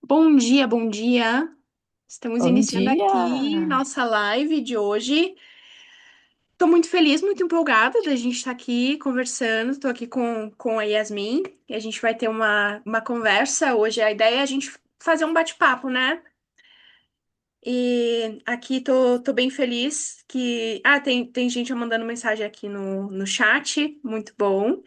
Bom dia, bom dia. Estamos Bom iniciando dia! aqui nossa live de hoje. Estou muito feliz, muito empolgada da gente estar aqui conversando. Estou aqui com a Yasmin e a gente vai ter uma conversa hoje. A ideia é a gente fazer um bate-papo, né? E aqui tô bem feliz que. Ah, tem gente mandando mensagem aqui no chat, muito bom.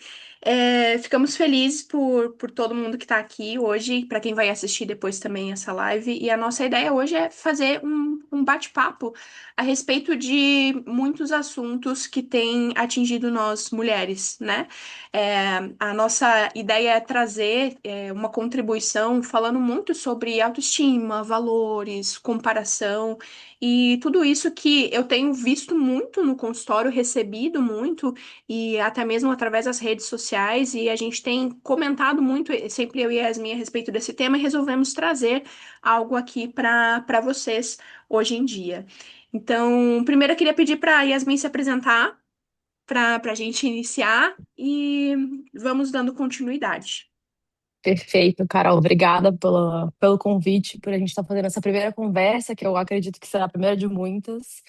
Ficamos felizes por todo mundo que está aqui hoje, para quem vai assistir depois também essa live. E a nossa ideia hoje é fazer um bate-papo a respeito de muitos assuntos que têm atingido nós mulheres, né? A nossa ideia é trazer uma contribuição falando muito sobre autoestima, valores, comparação e tudo isso que eu tenho visto muito no consultório, recebido muito e até mesmo através das redes sociais e a gente tem comentado muito, sempre eu e a Yasmin, a respeito desse tema e resolvemos trazer algo aqui para vocês hoje em dia. Então, primeiro eu queria pedir para a Yasmin se apresentar para a gente iniciar e vamos dando continuidade. Perfeito, Carol. Obrigada pelo convite, por a gente estar fazendo essa primeira conversa, que eu acredito que será a primeira de muitas.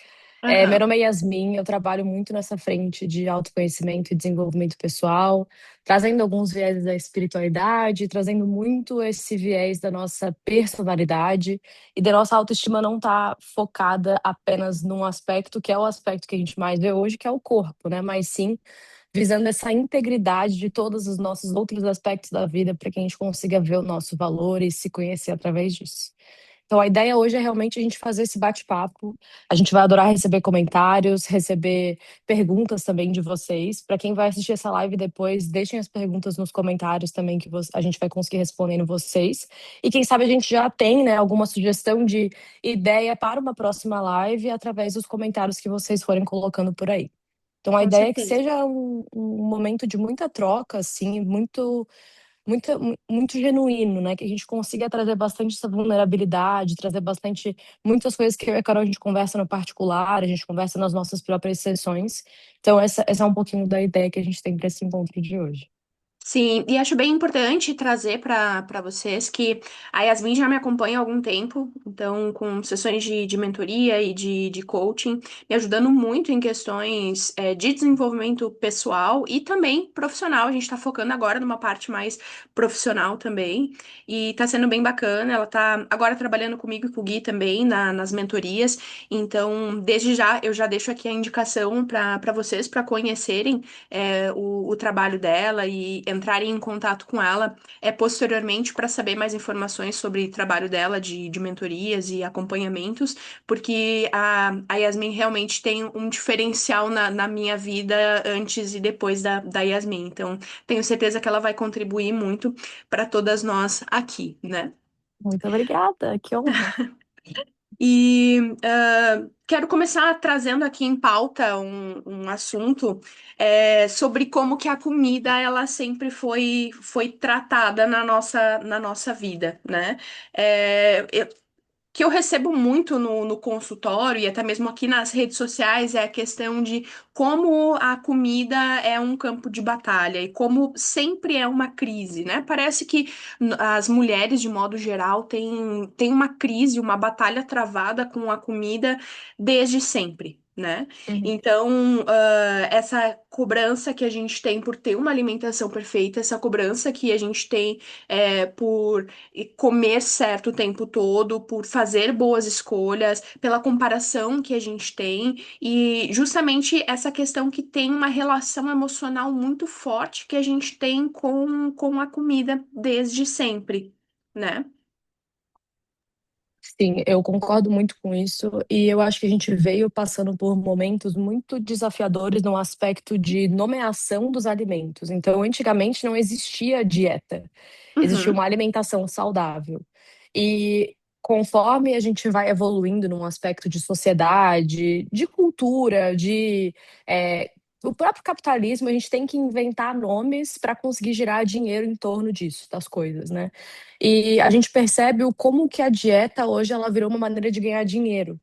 Meu Aham. nome é Yasmin, eu trabalho muito nessa frente de autoconhecimento e desenvolvimento pessoal, trazendo alguns viés da espiritualidade, trazendo muito esse viés da nossa personalidade e da nossa autoestima não estar focada apenas num aspecto que é o aspecto que a gente mais vê hoje, que é o corpo, né? Mas sim visando essa integridade de todos os nossos outros aspectos da vida para que a gente consiga ver o nosso valor e se conhecer através disso. Então, a ideia hoje é realmente a gente fazer esse bate-papo. A gente vai adorar receber comentários, receber perguntas também de vocês. Para quem vai assistir essa live depois, deixem as perguntas nos comentários também que a gente vai conseguir respondendo vocês. E quem sabe a gente já tem, né, alguma sugestão de ideia para uma próxima live através dos comentários que vocês forem colocando por aí. Então, a Com ideia é que certeza. seja um momento de muita troca, assim, muito genuíno, né? Que a gente consiga trazer bastante essa vulnerabilidade, trazer bastante, muitas coisas que eu e a Carol a gente conversa no particular, a gente conversa nas nossas próprias sessões. Então, essa é um pouquinho da ideia que a gente tem para esse encontro de hoje. Sim, e acho bem importante trazer para vocês que a Yasmin já me acompanha há algum tempo, então com sessões de mentoria e de coaching, me ajudando muito em questões de desenvolvimento pessoal e também profissional. A gente está focando agora numa parte mais profissional também, e está sendo bem bacana. Ela está agora trabalhando comigo e com o Gui também nas mentorias, então desde já eu já deixo aqui a indicação para vocês para conhecerem o trabalho dela e entrarem em contato com ela posteriormente para saber mais informações sobre o trabalho dela de mentorias e acompanhamentos, porque a Yasmin realmente tem um diferencial na minha vida antes e depois da Yasmin. Então, tenho certeza que ela vai contribuir muito para todas nós aqui, né? Muito obrigada, que honra. E quero começar trazendo aqui em pauta um assunto sobre como que a comida ela sempre foi tratada na nossa vida, né? Que eu recebo muito no consultório e até mesmo aqui nas redes sociais é a questão de como a comida é um campo de batalha e como sempre é uma crise, né? Parece que as mulheres, de modo geral, têm uma crise, uma batalha travada com a comida desde sempre. Né? Uhum. Então, essa cobrança que a gente tem por ter uma alimentação perfeita, essa cobrança que a gente tem por e comer certo o tempo todo, por fazer boas escolhas, pela comparação que a gente tem e justamente essa questão que tem uma relação emocional muito forte que a gente tem com a comida desde sempre, né? Sim, eu concordo muito com isso e eu acho que a gente veio passando por momentos muito desafiadores no aspecto de nomeação dos alimentos. Então, antigamente não existia dieta, existia Uhum. uma alimentação saudável. E conforme a gente vai evoluindo num aspecto de sociedade, de cultura, é, o próprio capitalismo, a gente tem que inventar nomes para conseguir gerar dinheiro em torno disso, das coisas, né? E a gente percebe o como que a dieta hoje ela virou uma maneira de ganhar dinheiro.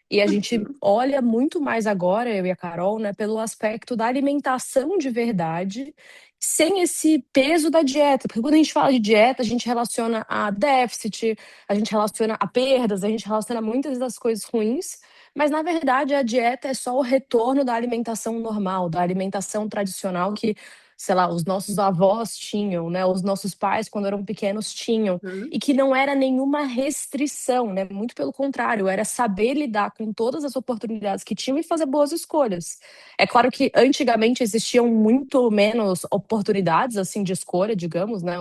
E a gente Uhum, olha muito mais agora, eu e a Carol, né, pelo aspecto da alimentação de verdade, sem esse peso da dieta. Porque quando a gente fala de dieta, a gente relaciona a déficit, a gente relaciona a perdas, a gente relaciona muitas das coisas ruins. Mas, na verdade, a dieta é só o retorno da alimentação normal, da alimentação tradicional que, sei lá, os nossos avós tinham, né? Os nossos pais, quando eram pequenos, tinham. uhum, E que não era nenhuma restrição, né? Muito pelo contrário, era saber lidar com todas as oportunidades que tinham e fazer boas escolhas. É claro que antigamente existiam muito menos oportunidades, assim, de escolha, digamos, né?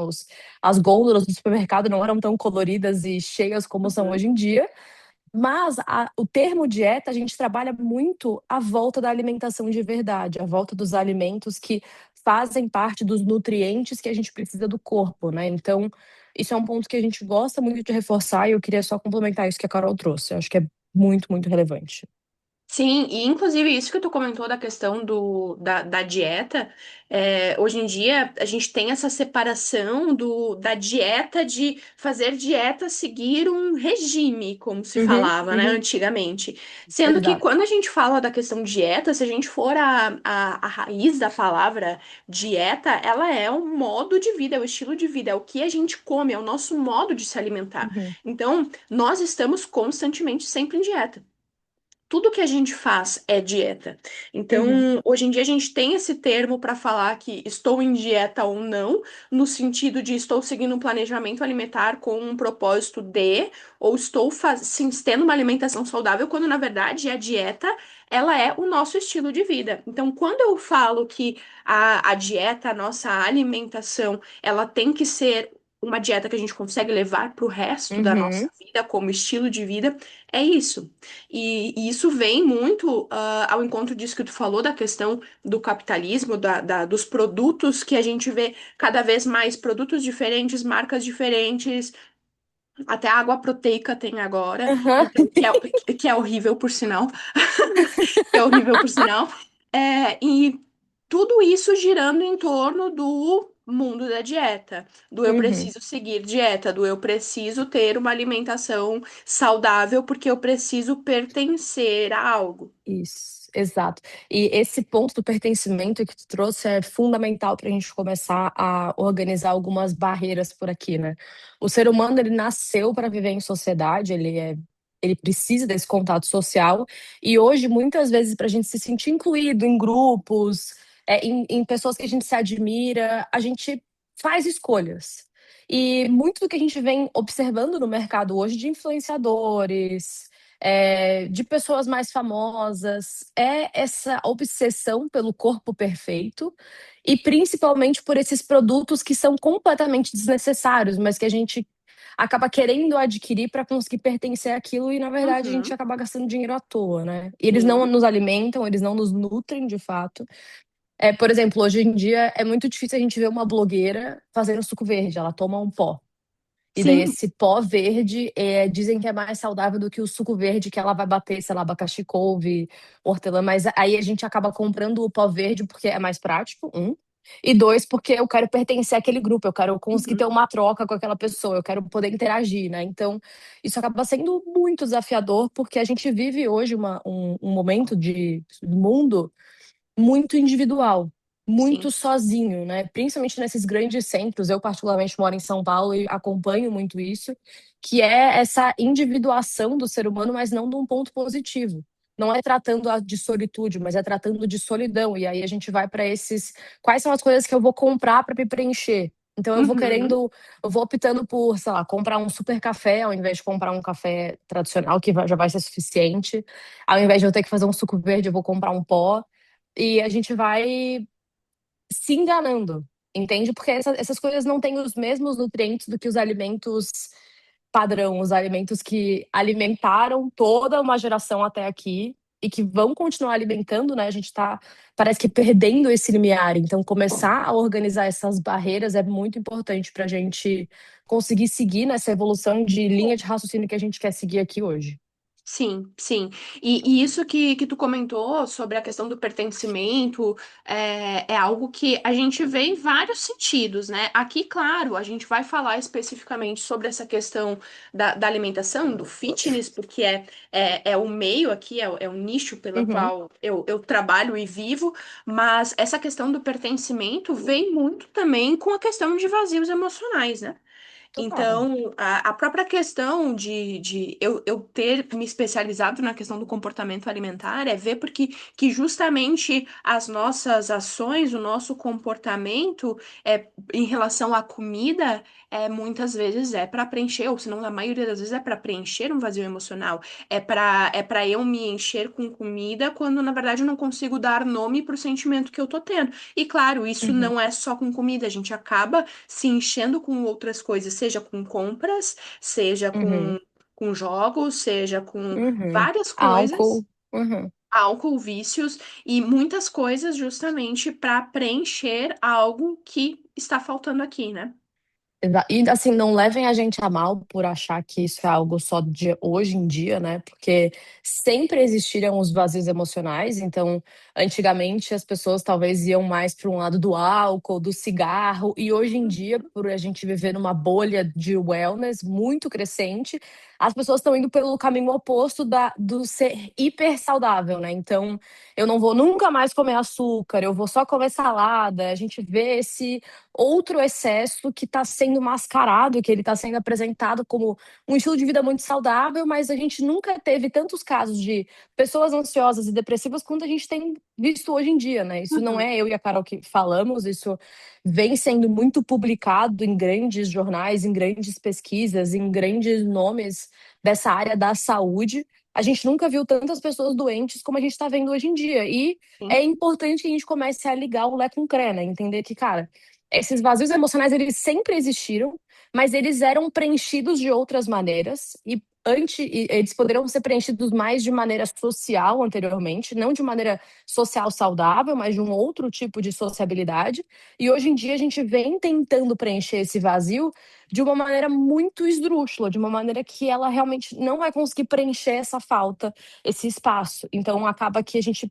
As gôndolas do supermercado não eram tão coloridas e cheias como são uhum. hoje em dia. Mas o termo dieta, a gente trabalha muito à volta da alimentação de verdade, à volta dos alimentos que fazem parte dos nutrientes que a gente precisa do corpo, né? Então, isso é um ponto que a gente gosta muito de reforçar e eu queria só complementar isso que a Carol trouxe. Eu acho que é muito, muito relevante. Sim, e inclusive isso que tu comentou da questão da dieta, hoje em dia a gente tem essa separação da dieta de fazer dieta seguir um regime, como se Uhum, falava, né, uhum, antigamente. Sendo que exato. quando a gente fala da questão dieta, se a gente for a raiz da palavra dieta, ela é um modo de vida, é o estilo de vida, é o que a gente come, é o nosso modo de se alimentar. Uhum, Então, nós estamos constantemente sempre em dieta. Tudo que a gente faz é dieta. uhum, Então, hoje em dia a gente tem esse termo para falar que estou em dieta ou não, no sentido de estou seguindo um planejamento alimentar com um propósito de, ou estou sim, tendo uma alimentação saudável, quando na verdade a dieta, ela é o nosso estilo de vida. Então, quando eu falo que a dieta, a nossa alimentação, ela tem que ser uma dieta que a gente consegue levar para o resto da nossa uhum, vida como estilo de vida, é isso. E isso vem muito ao encontro disso que tu falou, da questão do capitalismo, dos produtos que a gente vê cada vez mais produtos diferentes, marcas diferentes, até a água proteica tem agora, aham, então que é horrível por sinal, que é horrível por sinal. E tudo isso girando em torno do mundo da dieta, do eu uhum. preciso seguir dieta, do eu preciso ter uma alimentação saudável porque eu preciso pertencer a algo. Isso, exato. E esse ponto do pertencimento que tu trouxe é fundamental para a gente começar a organizar algumas barreiras por aqui, né? O ser humano, ele nasceu para viver em sociedade, ele precisa desse contato social, e hoje, muitas vezes, para a gente se sentir incluído em grupos, em pessoas que a gente se admira, a gente faz escolhas. E muito do que a gente vem observando no mercado hoje de influenciadores, de pessoas mais famosas, é essa obsessão pelo corpo perfeito e principalmente por esses produtos que são completamente desnecessários, mas que a gente acaba querendo adquirir para conseguir pertencer àquilo e, na verdade, a gente Uhum, acaba gastando dinheiro à toa, né? E eles não sim. nos alimentam, eles não nos nutrem de fato. Por exemplo, hoje em dia é muito difícil a gente ver uma blogueira fazendo suco verde, ela toma um pó. E daí Sim. esse pó verde, dizem que é mais saudável do que o suco verde que ela vai bater, sei lá, abacaxi, couve, hortelã, mas aí a gente acaba comprando o pó verde porque é mais prático, um. E dois, porque eu quero pertencer àquele grupo, eu quero conseguir ter Uhum, uma troca com aquela pessoa, eu quero poder interagir, né? Então, isso acaba sendo muito desafiador, porque a gente vive hoje um momento do mundo muito individual, muito sim. sozinho, né? Principalmente nesses grandes centros. Eu, particularmente, moro em São Paulo e acompanho muito isso, que é essa individuação do ser humano, mas não de um ponto positivo. Não é tratando de solitude, mas é tratando de solidão. E aí a gente vai para esses. Quais são as coisas que eu vou comprar para me preencher? Então Uhum, eu vou optando por, sei lá, comprar um super café ao invés de comprar um café tradicional, que já vai ser suficiente. Ao invés de eu ter que fazer um suco verde, eu vou comprar um pó. E a gente vai se enganando, entende? Porque essas coisas não têm os mesmos nutrientes do que os alimentos padrão, os alimentos que alimentaram toda uma geração até aqui e que vão continuar alimentando, né? A gente tá, parece que perdendo esse limiar. Então, começar a organizar essas barreiras é muito importante para a gente conseguir seguir nessa evolução de linha de raciocínio que a gente quer seguir aqui hoje. Sim, sim. E isso que tu comentou sobre a questão do pertencimento é algo que a gente vê em vários sentidos, né? Aqui, claro, a gente vai falar especificamente sobre essa questão da alimentação, do fitness, porque é o meio aqui, é o nicho pelo Uhum, qual eu trabalho e vivo, mas essa questão do pertencimento vem muito também com a questão de vazios emocionais, né? total. Então, a própria questão de eu ter me especializado na questão do comportamento alimentar é ver porque que justamente as nossas ações, o nosso comportamento em relação à comida muitas vezes é para preencher, ou se não, na maioria das vezes é para preencher um vazio emocional. É para eu me encher com comida quando na verdade eu não consigo dar nome para o sentimento que eu tô tendo. E claro, isso Uhum, não é só com comida, a gente acaba se enchendo com outras coisas, seja com compras, seja uhum, com jogos, seja com uhum. várias coisas, Álcool. Uhum. álcool, vícios e muitas coisas justamente para preencher algo que está faltando aqui, né? E assim, não levem a gente a mal por achar que isso é algo só de hoje em dia, né? Porque sempre existiram os vazios emocionais. Então, antigamente as pessoas talvez iam mais para um lado do álcool, do cigarro, e hoje em dia, por a gente viver numa bolha de wellness muito crescente, as pessoas estão indo pelo caminho oposto do ser hiper saudável, né? Então, eu não vou nunca mais comer açúcar, eu vou só comer salada. A gente vê esse outro excesso que está sendo mascarado, que ele está sendo apresentado como um estilo de vida muito saudável, mas a gente nunca teve tantos casos de pessoas ansiosas e depressivas quanto a gente tem visto hoje em dia, né? Isso não Uhum, é eu e a Carol que falamos, isso vem sendo muito publicado em grandes jornais, em grandes pesquisas, em grandes nomes dessa área da saúde. A gente nunca viu tantas pessoas doentes como a gente está vendo hoje em dia. E é sim. importante que a gente comece a ligar o Lé com o Cré, né? Entender que, cara, esses vazios emocionais, eles sempre existiram, mas eles eram preenchidos de outras maneiras e eles poderiam ser preenchidos mais de maneira social anteriormente, não de maneira social saudável, mas de um outro tipo de sociabilidade. E hoje em dia a gente vem tentando preencher esse vazio de uma maneira muito esdrúxula, de uma maneira que ela realmente não vai conseguir preencher essa falta, esse espaço. Então acaba que a gente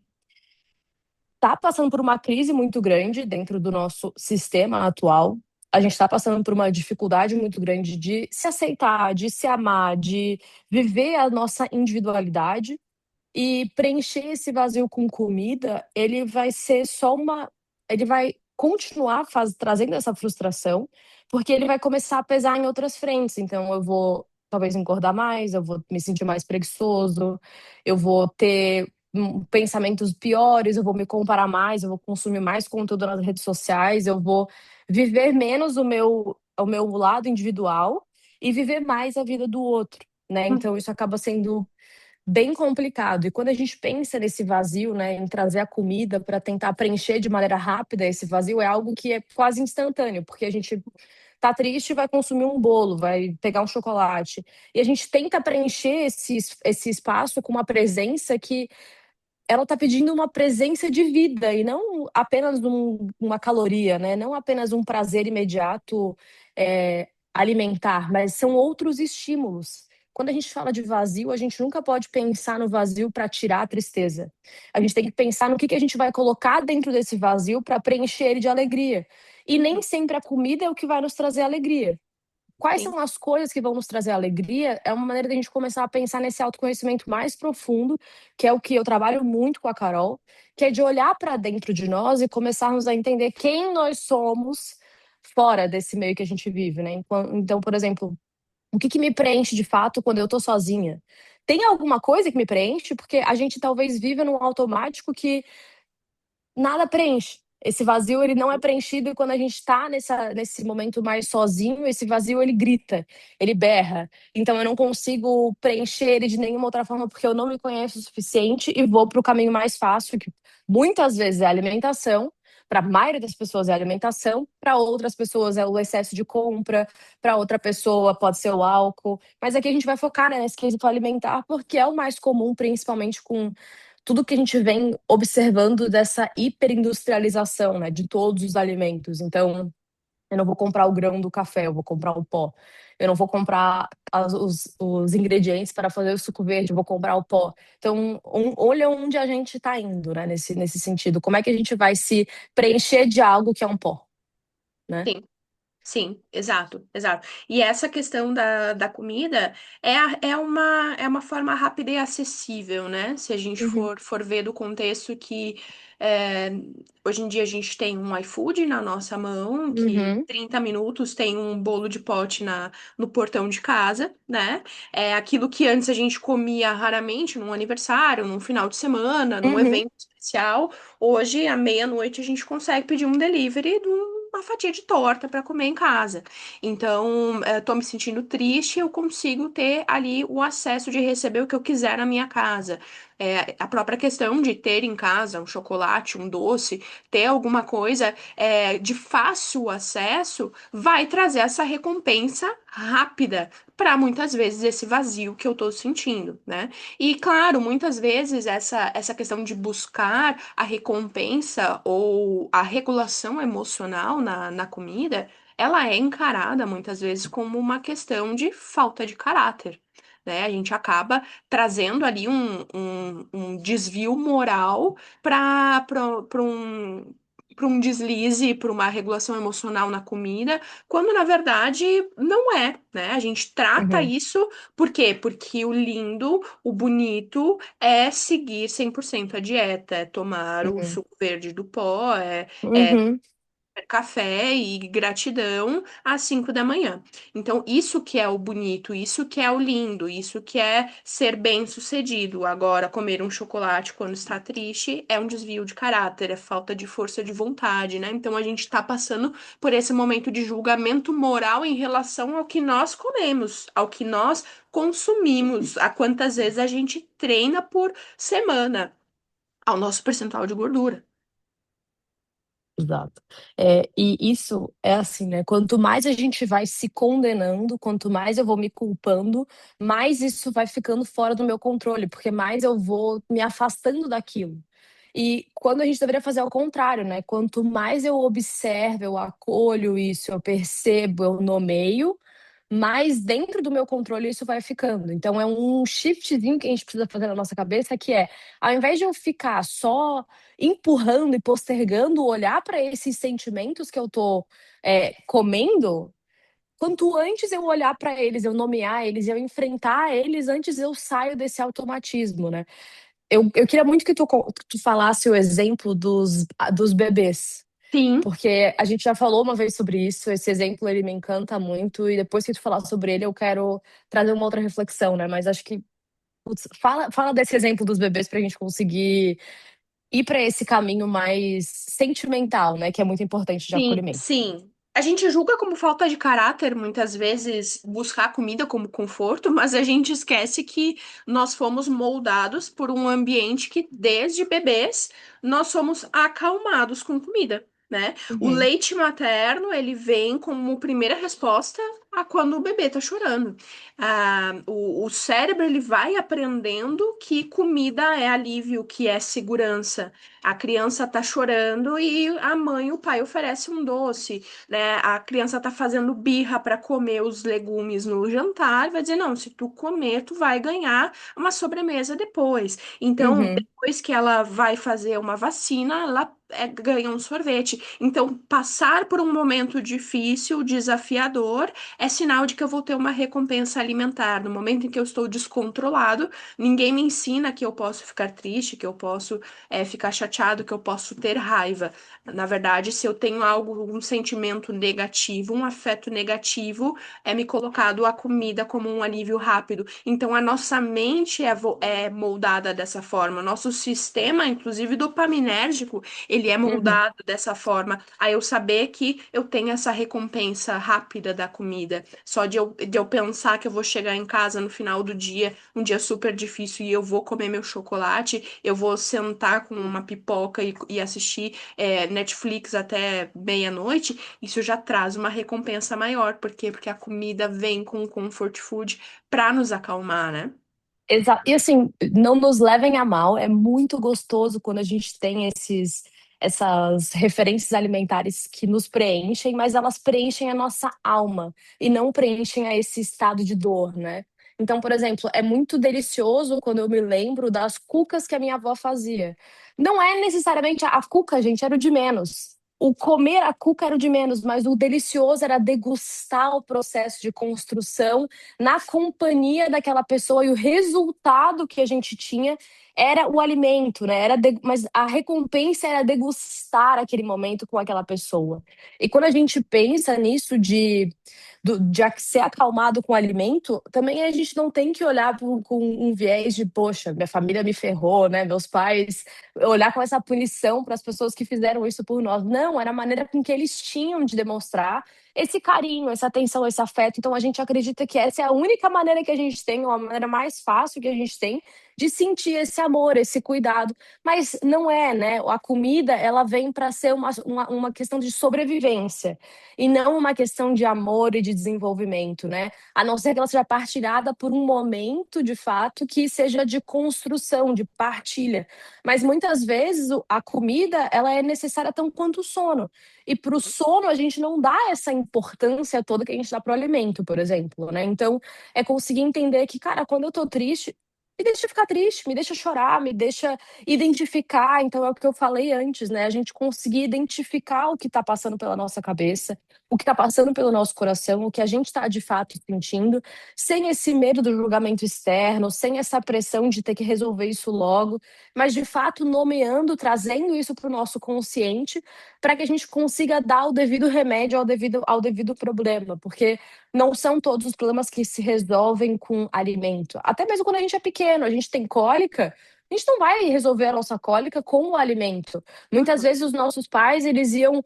está passando por uma crise muito grande dentro do nosso sistema atual. A gente está passando por uma dificuldade muito grande de se aceitar, de se amar, de viver a nossa individualidade. E preencher esse vazio com comida, ele vai ser só uma. Ele vai continuar trazendo essa frustração, porque ele vai começar a pesar em outras frentes. Então, eu vou talvez engordar mais, eu vou me sentir mais preguiçoso, eu vou ter pensamentos piores, eu vou me comparar mais, eu vou consumir mais conteúdo nas redes sociais, eu vou viver menos o meu lado individual e viver mais a vida do outro, né? Então, isso acaba sendo bem complicado. E quando a gente pensa nesse vazio, né, em trazer a comida para tentar preencher de maneira rápida esse vazio, é algo que é quase instantâneo, porque a gente tá triste, vai consumir um bolo, vai pegar um chocolate. E a gente tenta preencher esse espaço com uma presença que ela está pedindo uma presença de vida e não apenas uma caloria, né? Não apenas um prazer imediato alimentar, mas são outros estímulos. Quando a gente fala de vazio, a gente nunca pode pensar no vazio para tirar a tristeza. A gente tem que pensar no que a gente vai colocar dentro desse vazio para preencher ele de alegria. E nem Uhum, sempre a comida é o que vai nos trazer alegria. Quais sim. são as coisas que vão nos trazer alegria? É uma maneira de a gente começar a pensar nesse autoconhecimento mais profundo, que é o que eu trabalho muito com a Carol, que é de olhar para dentro de nós e começarmos a entender quem nós somos fora desse meio que a gente vive, né? Então, por exemplo, o que me preenche de fato quando eu tô sozinha? Tem alguma coisa que me preenche? Porque a gente talvez viva num automático que nada preenche. Esse vazio, ele não é preenchido e quando a gente está nesse momento mais sozinho, esse vazio, ele grita, ele berra. Então, eu não consigo preencher ele de nenhuma outra forma porque eu não me conheço o suficiente e vou para o caminho mais fácil, que muitas vezes é a alimentação. Para a maioria das pessoas é a alimentação, para outras pessoas é o excesso de compra, para outra pessoa pode ser o álcool. Mas aqui a gente vai focar, né, nesse quesito alimentar, porque é o mais comum, principalmente com tudo que a gente vem observando dessa hiperindustrialização, né, de todos os alimentos. Então, Eu não vou comprar o grão do café, eu vou comprar o pó. Eu não vou comprar os ingredientes para fazer o suco verde, eu vou comprar o pó. Então, olha onde a gente está indo, né, nesse sentido. Como é que a gente vai se preencher de algo que é um pó, né? Sim. Sim, exato, exato. E essa questão da comida é uma forma rápida e acessível, né? Se a gente Uhum, for ver do contexto que é, hoje em dia a gente tem um iFood na nossa mão, que uhum, 30 minutos tem um bolo de pote no portão de casa, né? É aquilo que antes a gente comia raramente num aniversário, num final de semana, num uhum, evento especial. Hoje, à meia-noite, a gente consegue pedir um delivery de uma fatia de torta para comer em casa. Então, tô me sentindo triste, eu consigo ter ali o acesso de receber o que eu quiser na minha casa. A própria questão de ter em casa um chocolate, um doce, ter alguma coisa de fácil acesso, vai trazer essa recompensa rápida para muitas vezes esse vazio que eu tô sentindo, né? E claro, muitas vezes essa questão de buscar a recompensa ou a regulação emocional na comida, ela é encarada muitas vezes como uma questão de falta de caráter. Né? A gente acaba trazendo ali um desvio moral para um deslize, para uma regulação emocional na comida, quando na verdade não é, né? A gente trata uhum, isso por quê? Porque o lindo, o bonito é seguir 100% a dieta, é tomar o uhum, suco verde do pó, é uhum, café e gratidão às 5 da manhã. Então, isso que é o bonito, isso que é o lindo, isso que é ser bem-sucedido. Agora, comer um chocolate quando está triste é um desvio de caráter, é falta de força de vontade, né? Então, a gente está passando por esse momento de julgamento moral em relação ao que nós comemos, ao que nós consumimos, a quantas vezes a gente treina por semana, ao nosso percentual de gordura. exato. E isso é assim, né? Quanto mais a gente vai se condenando, quanto mais eu vou me culpando, mais isso vai ficando fora do meu controle, porque mais eu vou me afastando daquilo. E quando a gente deveria fazer ao contrário, né? Quanto mais eu observo, eu acolho isso, eu percebo, eu nomeio, mais dentro do meu controle isso vai ficando. Então é um shiftzinho que a gente precisa fazer na nossa cabeça, que é, ao invés de eu ficar só empurrando e postergando olhar para esses sentimentos que eu tô comendo, quanto antes eu olhar para eles, eu nomear eles, eu enfrentar eles, antes eu saio desse automatismo, né? Eu queria muito que tu falasse o exemplo dos bebês, Sim. porque a gente já falou uma vez sobre isso, esse exemplo ele me encanta muito, e depois que tu falar sobre ele, eu quero trazer uma outra reflexão, né? Mas acho que, putz, fala desse exemplo dos bebês pra gente conseguir ir para esse caminho mais sentimental, né? Que é muito importante de Sim, acolhimento. sim. A gente julga como falta de caráter, muitas vezes, buscar comida como conforto, mas a gente esquece que nós fomos moldados por um ambiente que, desde bebês, nós somos acalmados com comida, né? O Uhum, leite materno, ele vem como primeira resposta a quando o bebê tá chorando. O cérebro, ele vai aprendendo que comida é alívio, que é segurança. A criança tá chorando e a mãe, o pai oferece um doce, né? A criança tá fazendo birra para comer os legumes no jantar, vai dizer, não, se tu comer, tu vai ganhar uma sobremesa depois. Então, uhum, depois que ela vai fazer uma vacina, ela ganha um sorvete. Então, passar por um momento difícil, desafiador, é sinal de que eu vou ter uma recompensa alimentar. No momento em que eu estou descontrolado, ninguém me ensina que eu posso ficar triste, que eu posso ficar chateado, que eu posso ter raiva. Na verdade, se eu tenho algo, um sentimento negativo, um afeto negativo, é me colocado a comida como um alívio rápido. Então, a nossa mente é moldada dessa forma. Nosso sistema, inclusive dopaminérgico, ele é uhum. moldado dessa forma. A eu saber que eu tenho essa recompensa rápida da comida. Só de eu pensar que eu vou chegar em casa no final do dia, um dia super difícil, e eu vou comer meu chocolate, eu vou sentar com uma pipoca e assistir Netflix até meia-noite, isso já traz uma recompensa maior. Por quê? Porque a comida vem com o comfort food pra nos acalmar, né? E assim, não nos levem a mal, é muito gostoso quando a gente tem essas referências alimentares que nos preenchem, mas elas preenchem a nossa alma e não preenchem a esse estado de dor, né? Então, por exemplo, é muito delicioso quando eu me lembro das cucas que a minha avó fazia. Não é necessariamente a cuca, gente, era o de menos. O comer a cuca era o de menos, mas o delicioso era degustar o processo de construção na companhia daquela pessoa e o resultado que a gente tinha era o alimento, né? Mas a recompensa era degustar aquele momento com aquela pessoa. E quando a gente pensa nisso de ser acalmado com o alimento, também a gente não tem que olhar com um viés de, poxa, minha família me ferrou, né? Meus pais, olhar com essa punição para as pessoas que fizeram isso por nós. Não, era a maneira com que eles tinham de demonstrar esse carinho, essa atenção, esse afeto. Então a gente acredita que essa é a única maneira que a gente tem, ou a maneira mais fácil que a gente tem de sentir esse amor, esse cuidado. Mas não é, né? A comida, ela vem para ser uma questão de sobrevivência e não uma questão de amor e de desenvolvimento, né? A não ser que ela seja partilhada por um momento, de fato, que seja de construção, de partilha. Mas muitas vezes a comida, ela é necessária tão quanto o sono. E para o sono, a gente não dá essa importância toda que a gente dá para o alimento, por exemplo, né? Então, é conseguir entender que, cara, quando eu tô triste, me deixa ficar triste, me deixa chorar, me deixa identificar. Então, é o que eu falei antes, né? A gente conseguir identificar o que está passando pela nossa cabeça, o que está passando pelo nosso coração, o que a gente está de fato sentindo, sem esse medo do julgamento externo, sem essa pressão de ter que resolver isso logo, mas de fato nomeando, trazendo isso para o nosso consciente, para que a gente consiga dar o devido remédio ao devido problema, porque não são todos os problemas que se resolvem com alimento. Até mesmo quando a gente é pequeno, a gente tem cólica, a gente não vai resolver a nossa cólica com o alimento. Muitas vezes os nossos pais, eles iam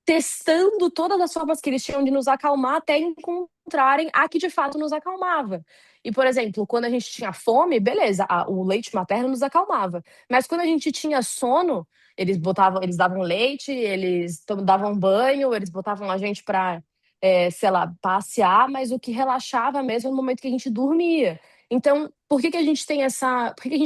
testando todas as formas que eles tinham de nos acalmar até encontrarem a que de fato nos acalmava. E, por exemplo, quando a gente tinha fome, beleza, o leite materno nos acalmava. Mas quando a gente tinha sono, eles davam leite, davam banho, eles botavam a gente para, sei lá, passear, mas o que relaxava mesmo é no momento que a gente dormia. Então, por que que a gente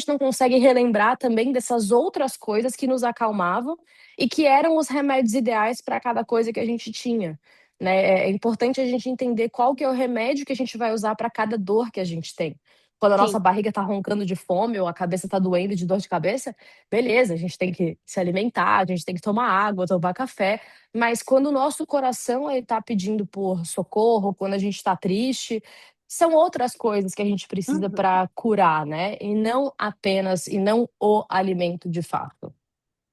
não consegue relembrar também dessas outras coisas que nos acalmavam e que eram os remédios ideais para cada coisa que a gente tinha, né? É importante a gente entender qual que é o remédio que a gente vai usar para cada dor que a gente tem. Quando a nossa Sim. barriga está roncando de fome ou a cabeça está doendo de dor de cabeça, beleza, a gente tem que se alimentar, a gente tem que tomar água, tomar café. Mas quando o nosso coração está pedindo por socorro, quando a gente está triste, são outras coisas que a gente precisa Uhum. para curar, né? E não o alimento de fato.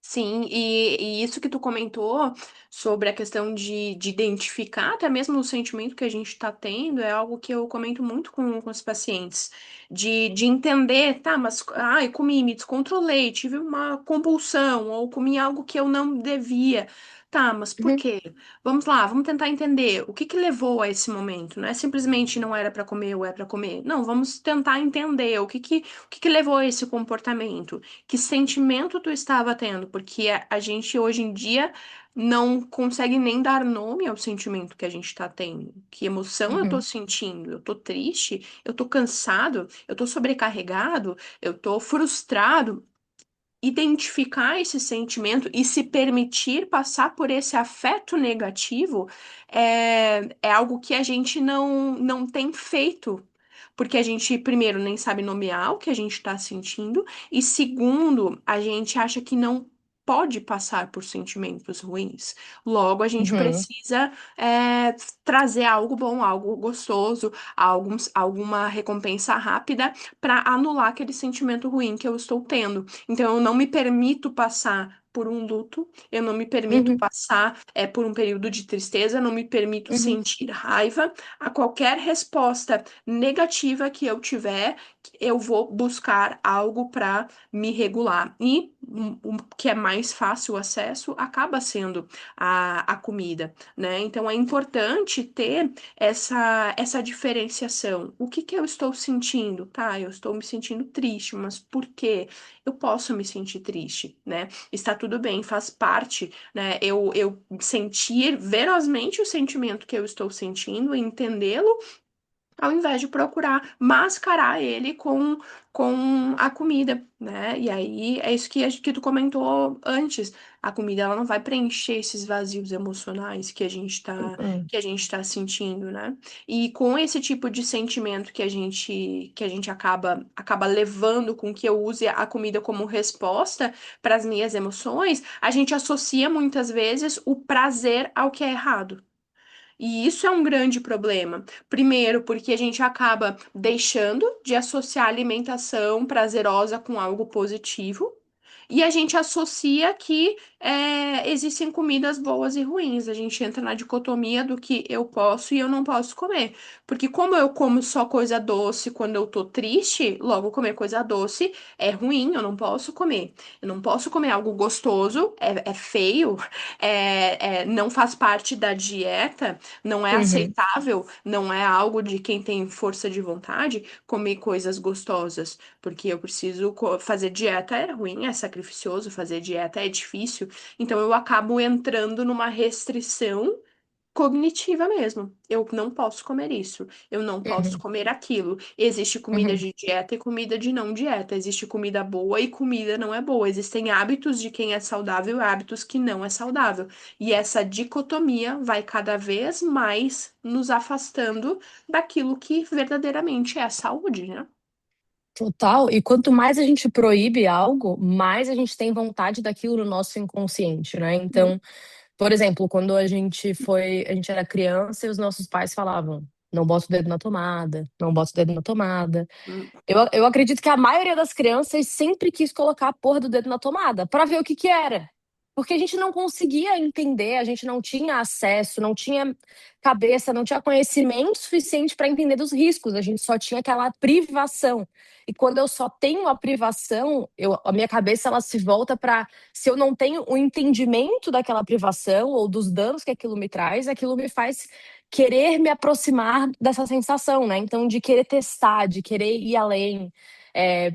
Sim, e isso que tu comentou sobre a questão de identificar até mesmo o sentimento que a gente está tendo é algo que eu comento muito com os pacientes, de entender, tá, mas ai, comi, me descontrolei, tive uma compulsão, ou comi algo que eu não devia. Tá, mas por Uhum, quê? Vamos lá, vamos tentar entender o que que levou a esse momento. Não é simplesmente não era para comer ou é para comer. Não, vamos tentar entender o que que levou a esse comportamento. Que sentimento tu estava tendo? Porque a gente hoje em dia não consegue nem dar nome ao sentimento que a gente está tendo. Que emoção eu tô uhum, sentindo? Eu tô triste? Eu tô cansado? Eu tô sobrecarregado? Eu tô frustrado? Identificar esse sentimento e se permitir passar por esse afeto negativo é algo que a gente não tem feito. Porque a gente, primeiro, nem sabe nomear o que a gente está sentindo, e segundo, a gente acha que não pode passar por sentimentos ruins. Logo, a gente uhum, precisa trazer algo bom, algo gostoso, alguma recompensa rápida para anular aquele sentimento ruim que eu estou tendo. Então, eu não me permito passar por um luto, eu não me permito uhum, passar por um período de tristeza, eu não me permito uhum, sentir raiva. A qualquer resposta negativa que eu tiver, eu vou buscar algo para me regular. E o que é mais fácil o acesso acaba sendo a comida, né? Então é importante ter essa diferenciação. O que que eu estou sentindo? Tá, eu estou me sentindo triste, mas por quê? Eu posso me sentir triste, né? Está tudo bem, faz parte, né? Eu sentir verosmente o sentimento que eu estou sentindo, entendê-lo ao invés de procurar mascarar ele com a comida, né? E aí é isso que tu comentou antes. A comida ela não vai preencher esses vazios emocionais Hum. que a gente tá sentindo, né? E com esse tipo de sentimento que a gente acaba levando com que eu use a comida como resposta para as minhas emoções, a gente associa muitas vezes o prazer ao que é errado. E isso é um grande problema. Primeiro, porque a gente acaba deixando de associar alimentação prazerosa com algo positivo. E a gente associa que existem comidas boas e ruins. A gente entra na dicotomia do que eu posso e eu não posso comer. Porque como eu como só coisa doce quando eu tô triste, logo comer coisa doce é ruim, eu não posso comer. Eu não posso comer algo gostoso, é feio, não faz parte da dieta, não é Uhum, aceitável, não é algo de quem tem força de vontade comer coisas gostosas, porque eu preciso fazer dieta é ruim, é sacrificioso, fazer dieta é difícil, então eu acabo entrando numa restrição cognitiva mesmo. Eu não posso comer isso, eu não posso uhum, comer aquilo. Existe comida uhum. de dieta e comida de não dieta, existe comida boa e comida não é boa. Existem hábitos de quem é saudável e hábitos que não é saudável. E essa dicotomia vai cada vez mais nos afastando daquilo que verdadeiramente é a saúde, né? Total. E quanto mais a gente proíbe algo, mais a gente tem vontade daquilo no nosso inconsciente, né? Uhum. Então, por exemplo, quando a gente era criança e os nossos pais falavam, não bota o dedo na tomada, não bota o dedo na tomada. Eu acredito que a maioria das crianças sempre quis colocar a porra do dedo na tomada para ver o que que era. Porque a gente não conseguia entender, a gente não tinha acesso, não tinha cabeça, não tinha conhecimento suficiente para entender dos riscos, a gente só tinha aquela privação. E quando eu só tenho a privação, a minha cabeça ela se volta para se eu não tenho o entendimento daquela privação ou dos danos que aquilo me traz, aquilo me faz querer me aproximar dessa sensação, né? Então, de querer testar, de querer ir além. É,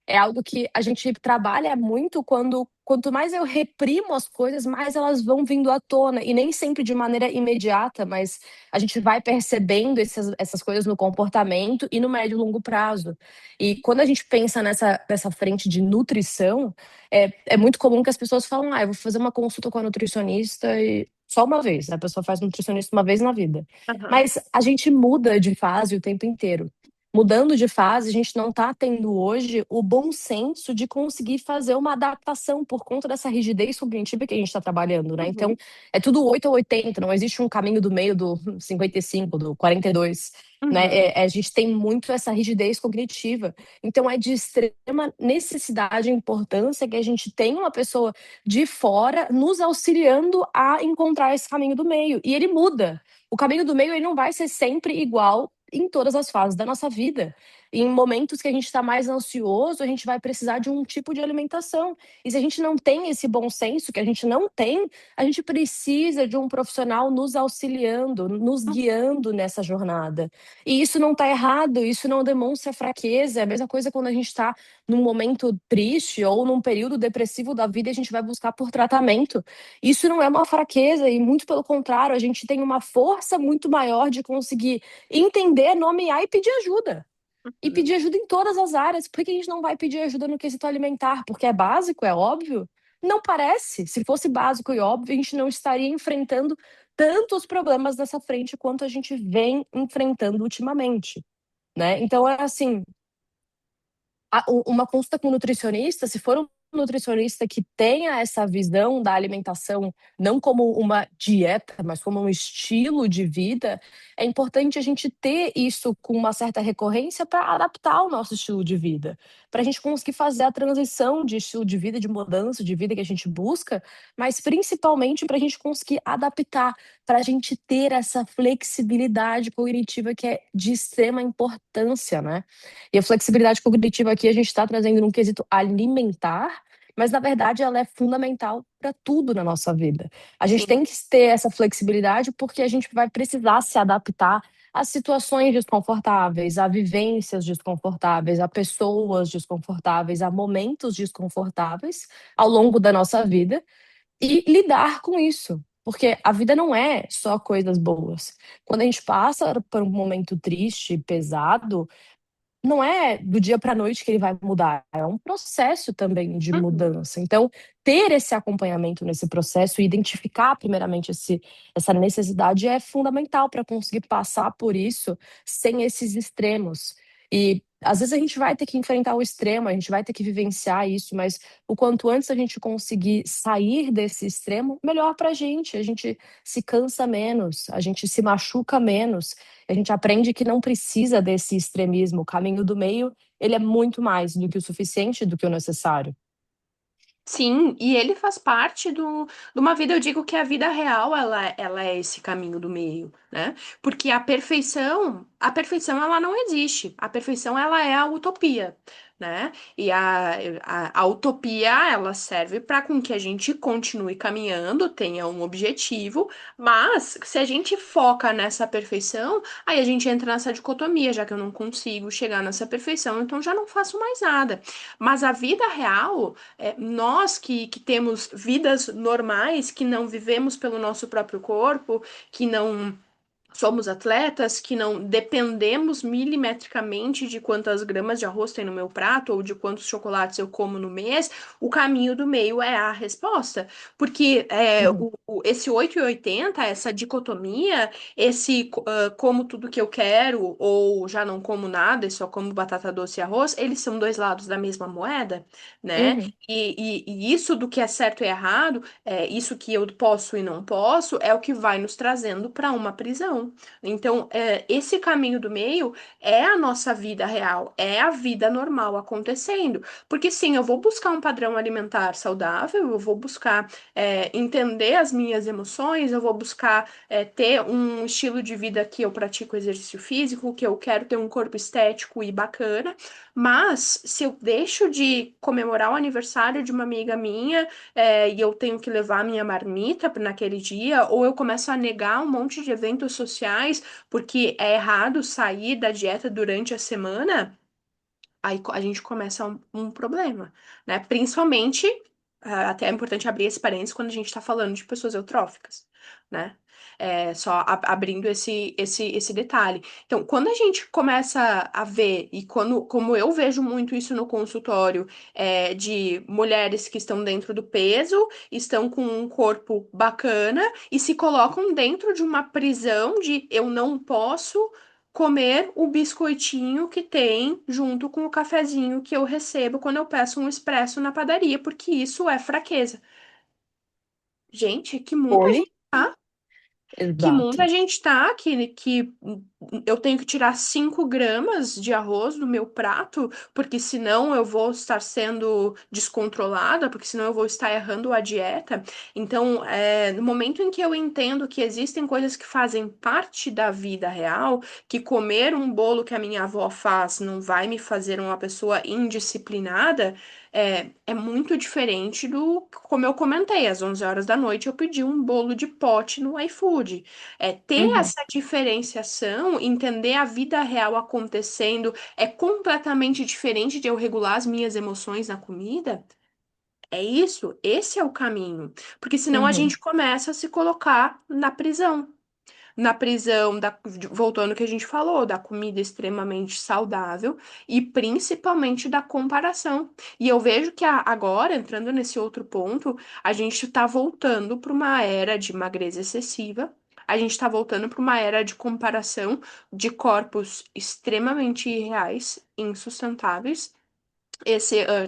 é algo que a gente trabalha muito quando quanto mais eu reprimo as coisas, mais elas vão vindo à tona. E nem sempre de maneira imediata, mas a gente vai percebendo essas coisas no comportamento e no médio e longo prazo. E quando a gente pensa nessa frente de nutrição, é muito comum que as pessoas falam: eu vou fazer uma consulta com a nutricionista e só uma vez. A pessoa faz nutricionista uma vez na vida. Aham, Mas a gente muda de fase o tempo inteiro. Mudando de fase, a gente não está tendo hoje o bom senso de conseguir fazer uma adaptação por conta dessa rigidez cognitiva que a gente está trabalhando, né? Então, uhum, é tudo 8 ou 80, não existe um caminho do meio do 55, do 42, né? uhum, A gente tem muito essa rigidez cognitiva. Então, é de extrema necessidade e importância que a gente tenha uma pessoa de fora nos auxiliando a encontrar esse caminho do meio. E ele muda. O caminho do meio ele não vai ser sempre igual em todas as fases da nossa vida. Em momentos que a gente está mais ansioso, a gente vai precisar de um tipo de alimentação. E se a gente não tem esse bom senso, que a gente não tem, a gente precisa de um profissional nos auxiliando, nos guiando nessa jornada. E isso não está errado, isso não demonstra fraqueza. É a mesma coisa quando a gente está num momento triste ou num período depressivo da vida e a gente vai buscar por tratamento. Isso não é uma fraqueza, e muito pelo contrário, a gente tem uma força muito maior de conseguir entender, nomear e pedir ajuda. E uhum. pedir ajuda em todas as áreas. Por que a gente não vai pedir ajuda no quesito alimentar? Porque é básico, é óbvio? Não parece. Se fosse básico e óbvio, a gente não estaria enfrentando tantos problemas nessa frente quanto a gente vem enfrentando ultimamente, né? Então, é assim, uma consulta com um nutricionista, se for um nutricionista que tenha essa visão da alimentação não como uma dieta, mas como um estilo de vida, é importante a gente ter isso com uma certa recorrência para adaptar o nosso estilo de vida, para a gente conseguir fazer a transição de estilo de vida, de mudança de vida que a gente busca, mas principalmente para a gente conseguir adaptar, para a gente ter essa flexibilidade cognitiva que é de extrema importância, né? E a flexibilidade cognitiva aqui a gente está trazendo num quesito alimentar, mas na verdade ela é fundamental para tudo na nossa vida. A gente Sim. tem que ter essa flexibilidade porque a gente vai precisar se adaptar a situações desconfortáveis, a vivências desconfortáveis, a pessoas desconfortáveis, a momentos desconfortáveis ao longo da nossa vida e lidar com isso. Porque a vida não é só coisas boas. Quando a gente passa por um momento triste, pesado, não é do dia para a noite que ele vai mudar, é um processo também de Uhum. mudança. Então, ter esse acompanhamento nesse processo e identificar primeiramente essa necessidade é fundamental para conseguir passar por isso sem esses extremos. E às vezes a gente vai ter que enfrentar o extremo, a gente vai ter que vivenciar isso, mas o quanto antes a gente conseguir sair desse extremo, melhor para a gente. A gente se cansa menos, a gente se machuca menos. A gente aprende que não precisa desse extremismo. O caminho do meio, ele é muito mais do que o suficiente, do que o necessário. Sim, e ele faz parte de uma vida, eu digo que a vida real, ela é esse caminho do meio, né? Porque a perfeição ela não existe. A perfeição, ela é a utopia, né? E a utopia, ela serve para com que a gente continue caminhando, tenha um objetivo, mas se a gente foca nessa perfeição, aí a gente entra nessa dicotomia, já que eu não consigo chegar nessa perfeição, então já não faço mais nada. Mas a vida real nós que temos vidas normais, que não vivemos pelo nosso próprio corpo, que não somos atletas, que não dependemos milimetricamente de quantas gramas de arroz tem no meu prato ou de quantos chocolates eu como no mês, o caminho do meio é a resposta. Porque Uhum, esse 8 e 80, essa dicotomia, esse como tudo que eu quero ou já não como nada e só como batata doce e arroz, eles são dois lados da mesma moeda, né? uhum, E isso do que é certo e errado, isso que eu posso e não posso, é o que vai nos trazendo para uma prisão. Então, esse caminho do meio é a nossa vida real, é a vida normal acontecendo. Porque sim, eu vou buscar um padrão alimentar saudável, eu vou buscar entender as minhas emoções, eu vou buscar ter um estilo de vida que eu pratico exercício físico, que eu quero ter um corpo estético e bacana. Mas se eu deixo de comemorar o aniversário de uma amiga minha, e eu tenho que levar a minha marmita naquele dia, ou eu começo a negar um monte de eventos sociais porque é errado sair da dieta durante a semana, aí a gente começa um problema, né? Principalmente, até é importante abrir esse parênteses quando a gente está falando de pessoas eutróficas, né? Só abrindo esse detalhe. Então, quando a gente começa a ver, e como eu vejo muito isso no consultório, de mulheres que estão dentro do peso, estão com um corpo bacana e se colocam dentro de uma prisão de eu não posso comer o biscoitinho que tem junto com o cafezinho que eu recebo quando eu peço um expresso na padaria, porque isso é fraqueza. Gente, que mundo a Oi? gente tá? Que mundo a Exato. gente tá? Que eu tenho que tirar 5 gramas de arroz do meu prato, porque senão eu vou estar sendo descontrolada, porque senão eu vou estar errando a dieta. Então, no momento em que eu entendo que existem coisas que fazem parte da vida real, que comer um bolo que a minha avó faz não vai me fazer uma pessoa indisciplinada. É muito diferente do, como eu comentei, às 11 horas da noite eu pedi um bolo de pote no iFood. Ter Uhum, essa diferenciação, entender a vida real acontecendo, é completamente diferente de eu regular as minhas emoções na comida. É isso, esse é o caminho. Porque senão a uhum, gente começa a se colocar na prisão, voltando ao que a gente falou, da comida extremamente saudável e principalmente da comparação. E eu vejo que agora, entrando nesse outro ponto, a gente está voltando para uma era de magreza excessiva. A gente está voltando para uma era de comparação de corpos extremamente irreais, insustentáveis.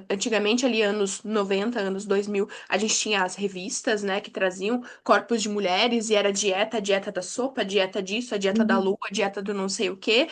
Antigamente, ali, anos 90 anos 2000 a gente tinha as revistas, né, que traziam corpos de mulheres e era dieta, a dieta da sopa, a dieta disso, a dieta da uhum, lua, a dieta do não sei o quê.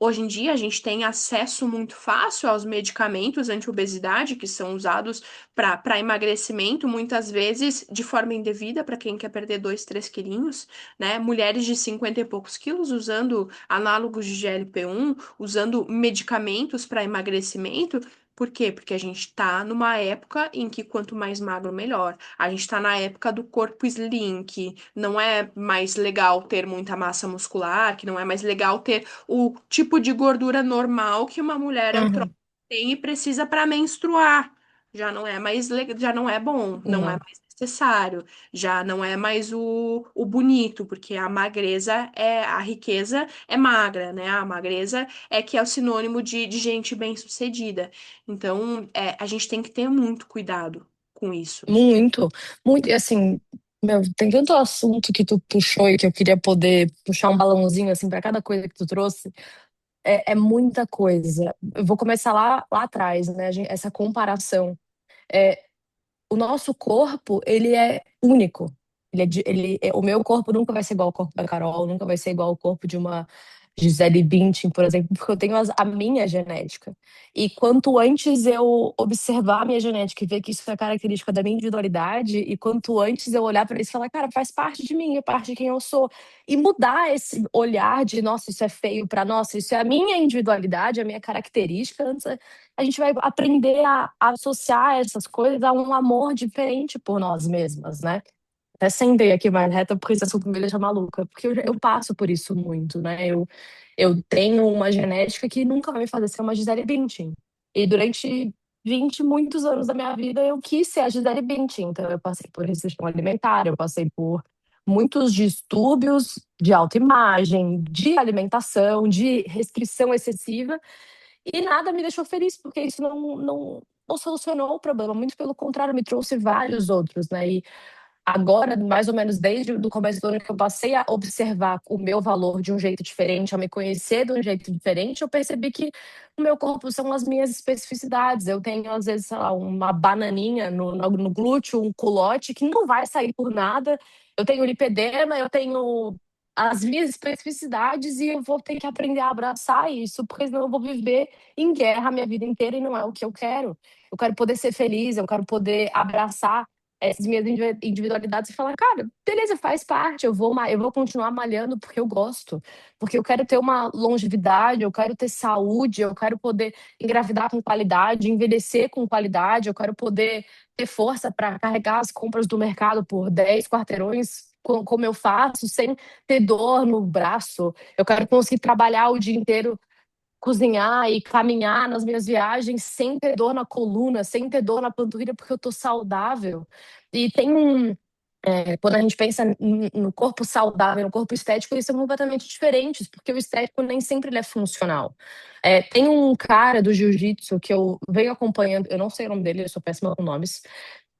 Hoje em dia, a gente tem acesso muito fácil aos medicamentos anti-obesidade que são usados para emagrecimento, muitas vezes de forma indevida para quem quer perder 2 3 quilinhos, né? Mulheres de 50 e poucos quilos usando análogos de GLP-1, usando medicamentos para emagrecimento. Por quê? Porque a gente está numa época em que quanto mais magro, melhor. A gente está na época do corpo slim, que não é mais legal ter muita massa muscular, que não é mais legal ter o tipo de gordura normal que uma mulher uhum. tem e precisa para menstruar. Já não é mais, já não é bom, não é Não. mais necessário. Já não é mais o bonito, porque a magreza é a riqueza é magra, né? A magreza é que é o sinônimo de gente bem-sucedida. Então, a gente tem que ter muito cuidado com isso. Muito, muito. E assim, meu, tem tanto assunto que tu puxou e que eu queria poder puxar um balãozinho assim para cada coisa que tu trouxe. É muita coisa. Eu vou começar lá atrás, né? Essa comparação. É, o nosso corpo, ele é único. O meu corpo nunca vai ser igual ao corpo da Carol, nunca vai ser igual ao corpo de uma Gisele Bündchen, por exemplo, porque eu tenho a minha genética. E quanto antes eu observar a minha genética e ver que isso é característica da minha individualidade, e quanto antes eu olhar para isso e falar, cara, faz parte de mim, é parte de quem eu sou, e mudar esse olhar de, nossa, isso é feio para nossa, isso é a minha individualidade, a minha característica, antes a gente vai aprender a associar essas coisas a um amor diferente por nós mesmas, né? Até sentei aqui mais reta porque esse assunto me deixa maluca, porque eu passo por isso muito, né? Eu tenho uma genética que nunca vai me fazer ser uma Gisele Bündchen. E durante 20 muitos anos da minha vida eu quis ser a Gisele Bündchen. Então eu passei por restrição alimentar, eu passei por muitos distúrbios de autoimagem, de alimentação, de restrição excessiva. E nada me deixou feliz, porque isso não solucionou o problema. Muito pelo contrário, me trouxe vários outros, né? E agora, mais ou menos desde o começo do ano que eu passei a observar o meu valor de um jeito diferente, a me conhecer de um jeito diferente, eu percebi que o meu corpo são as minhas especificidades. Eu tenho, às vezes, sei lá, uma bananinha no glúteo, um culote, que não vai sair por nada. Eu tenho lipedema, eu tenho as minhas especificidades e eu vou ter que aprender a abraçar isso, porque senão eu vou viver em guerra a minha vida inteira e não é o que eu quero. Eu quero poder ser feliz, eu quero poder abraçar essas minhas individualidades e falar, cara, beleza, faz parte, eu vou continuar malhando porque eu gosto, porque eu quero ter uma longevidade, eu quero ter saúde, eu quero poder engravidar com qualidade, envelhecer com qualidade, eu quero poder ter força para carregar as compras do mercado por 10 quarteirões, como eu faço, sem ter dor no braço. Eu quero conseguir trabalhar o dia inteiro, cozinhar e caminhar nas minhas viagens sem ter dor na coluna, sem ter dor na panturrilha, porque eu tô saudável. E tem quando a gente pensa no corpo saudável, no corpo estético, eles são completamente diferentes, porque o estético nem sempre ele é funcional. Tem um cara do jiu-jitsu que eu venho acompanhando, eu não sei o nome dele, eu sou péssima com nomes,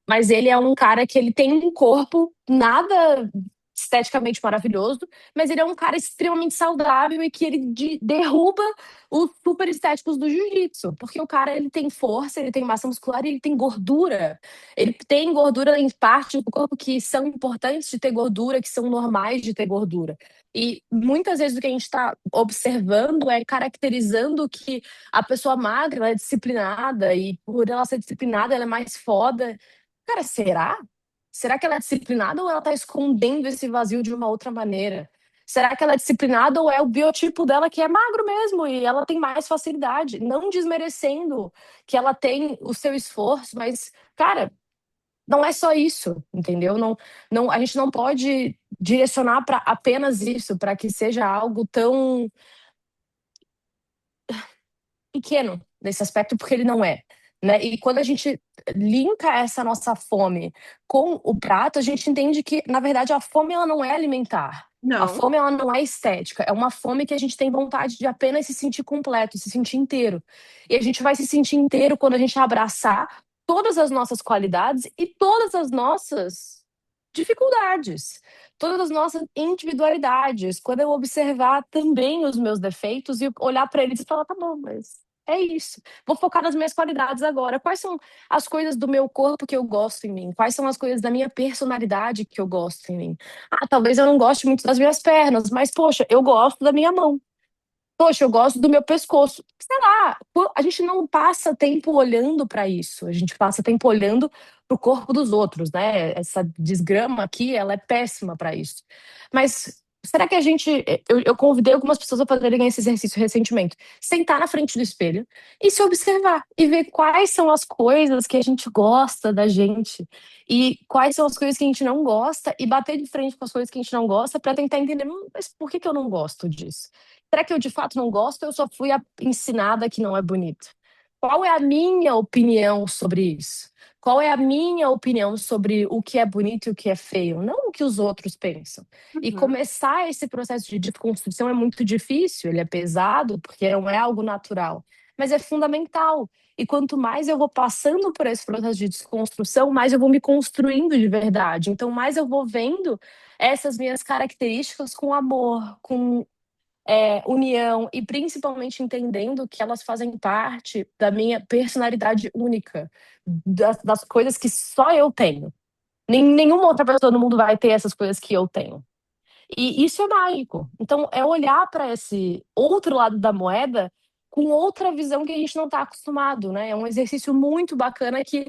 mas ele é um cara que ele tem um corpo nada esteticamente maravilhoso, mas ele é um cara extremamente saudável e que ele derruba os super estéticos do jiu-jitsu, porque o cara ele tem força, ele tem massa muscular e ele tem gordura. Ele tem gordura em partes do corpo que são importantes de ter gordura, que são normais de ter gordura. E muitas vezes o que a gente está observando é caracterizando que a pessoa magra ela é disciplinada e por ela ser disciplinada ela é mais foda. Cara, será? Será que ela é disciplinada ou ela está escondendo esse vazio de uma outra maneira? Será que ela é disciplinada ou é o biotipo dela que é magro mesmo e ela tem mais facilidade? Não desmerecendo que ela tem o seu esforço, mas, cara, não é só isso, entendeu? A gente não pode direcionar para apenas isso, para que seja algo tão pequeno nesse aspecto, porque ele não é. Né? E quando a gente linka essa nossa fome com o prato, a gente entende que, na verdade, a fome ela não é alimentar. A Não, fome ela não é estética, é uma fome que a gente tem vontade de apenas se sentir completo, se sentir inteiro. E a gente vai se sentir inteiro quando a gente abraçar todas as nossas qualidades e todas as nossas dificuldades, todas as nossas individualidades. Quando eu observar também os meus defeitos e olhar para eles e falar, tá bom, mas é isso. Vou focar nas minhas qualidades agora. Quais são as coisas do meu corpo que eu gosto em mim? Quais são as coisas da minha personalidade que eu gosto em mim? Ah, talvez eu não goste muito das minhas pernas, mas poxa, eu gosto da minha mão. Poxa, eu gosto do meu pescoço. Sei lá, a gente não passa tempo olhando para isso. A gente passa tempo olhando para o corpo dos outros, né? Essa desgrama aqui, ela é péssima para isso. Mas será que a gente. Eu convidei algumas pessoas a fazerem esse exercício recentemente. Sentar na frente do espelho e se observar e ver quais são as coisas que a gente gosta da gente e quais são as coisas que a gente não gosta e bater de frente com as coisas que a gente não gosta para tentar entender, mas por que que eu não gosto disso? Será que eu de fato não gosto ou eu só fui ensinada que não é bonito? Qual é a minha opinião sobre isso? Qual é a minha opinião sobre o que é bonito e o que é feio, não o que os outros pensam. E Uhum. começar esse processo de desconstrução é muito difícil, ele é pesado, porque não é algo natural, mas é fundamental. E quanto mais eu vou passando por esse processo de desconstrução, mais eu vou me construindo de verdade. Então, mais eu vou vendo essas minhas características com amor, com união e principalmente entendendo que elas fazem parte da minha personalidade única, das coisas que só eu tenho. Nenhuma outra pessoa no mundo vai ter essas coisas que eu tenho. E isso é mágico. Então, é olhar para esse outro lado da moeda com outra visão que a gente não está acostumado, né? É um exercício muito bacana que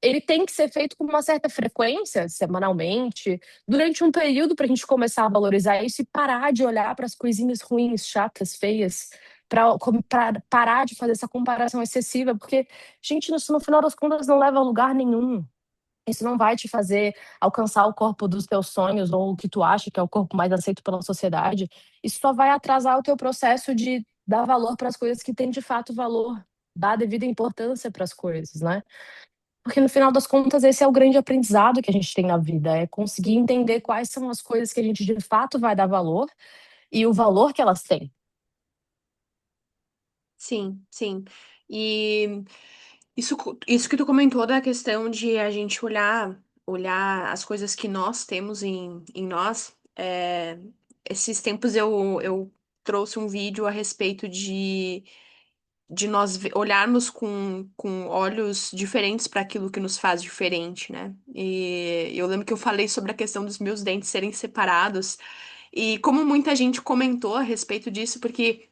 ele tem que ser feito com uma certa frequência, semanalmente, durante um período para a gente começar a valorizar isso e parar de olhar para as coisinhas ruins, chatas, feias, para parar de fazer essa comparação excessiva, porque, gente, isso no final das contas não leva a lugar nenhum. Isso não vai te fazer alcançar o corpo dos teus sonhos ou o que tu acha que é o corpo mais aceito pela sociedade. Isso só vai atrasar o teu processo de dar valor para as coisas que têm de fato valor, dar a devida importância para as coisas, né? Porque no final das contas, esse é o grande aprendizado que a gente tem na vida, é conseguir entender quais são as coisas que a gente de fato vai dar valor e o valor que elas têm. Sim, sim. E isso que tu comentou da questão de a gente olhar as coisas que nós temos em nós. Esses tempos eu trouxe um vídeo a respeito de nós olharmos com olhos diferentes para aquilo que nos faz diferente, né? E eu lembro que eu falei sobre a questão dos meus dentes serem separados. E como muita gente comentou a respeito disso, porque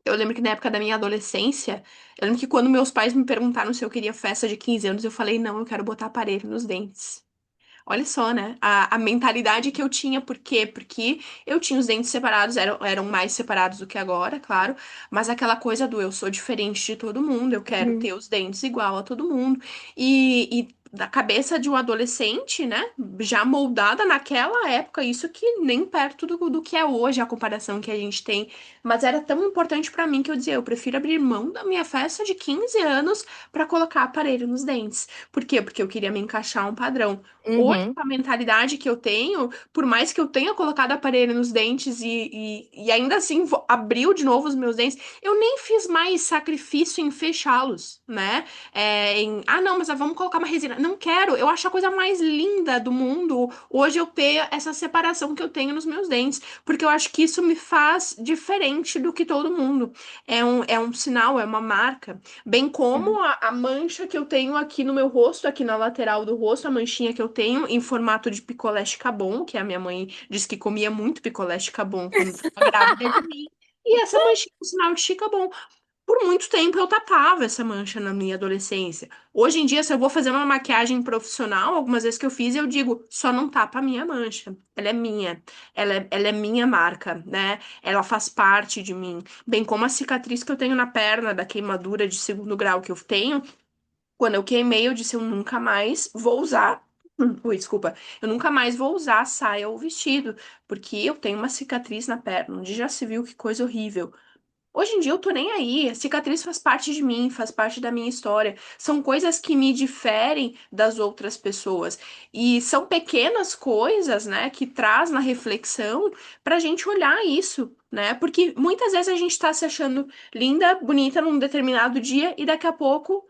eu lembro que na época da minha adolescência, eu lembro que quando meus pais me perguntaram se eu queria festa de 15 anos, eu falei, não, eu quero botar aparelho nos dentes. Olha só, né? A mentalidade que eu tinha, por quê? Porque eu tinha os dentes separados, eram mais separados do que agora, claro, mas aquela coisa do eu sou diferente de todo mundo, eu quero Uhum. ter os dentes igual a todo mundo. E da cabeça de um adolescente, né? Já moldada naquela época, isso que nem perto do que é hoje, a comparação que a gente tem. Mas era tão importante pra mim que eu dizia, eu prefiro abrir mão da minha festa de 15 anos pra colocar aparelho nos dentes. Por quê? Porque eu queria me encaixar a um padrão. Hoje, Uhum. com a mentalidade que eu tenho, por mais que eu tenha colocado aparelho nos dentes e ainda assim abriu de novo os meus dentes, eu nem fiz mais sacrifício em fechá-los, né? Não, mas vamos colocar uma resina. Não quero, eu acho a coisa mais linda do mundo hoje eu ter essa separação que eu tenho nos meus dentes, porque eu acho que isso me faz diferente do que todo mundo. É um sinal, é uma marca. Bem como a mancha que eu tenho aqui no meu rosto, aqui na lateral do rosto, a manchinha que eu tenho em formato de picolé Chicabon, que a minha mãe disse que comia muito picolé Chicabon quando estava grávida de mim. E essa manchinha é um sinal de Chicabon. Por muito tempo eu tapava essa mancha na minha adolescência. Hoje em dia, se eu vou fazer uma maquiagem profissional, algumas vezes que eu fiz, eu digo, só não tapa a minha mancha. Ela é minha. Ela é minha marca, né? Ela faz parte de mim. Bem como a cicatriz que eu tenho na perna da queimadura de segundo grau que eu tenho. Quando eu queimei, eu disse, eu nunca mais vou usar. Ui, desculpa. Eu nunca mais vou usar saia ou vestido, porque eu tenho uma cicatriz na perna, onde já se viu que coisa horrível. Hoje em dia eu tô nem aí. A cicatriz faz parte de mim, faz parte da minha história. São coisas que me diferem das outras pessoas. E são pequenas coisas, né, que traz na reflexão pra gente olhar isso, né? Porque muitas vezes a gente tá se achando linda, bonita num determinado dia e daqui a pouco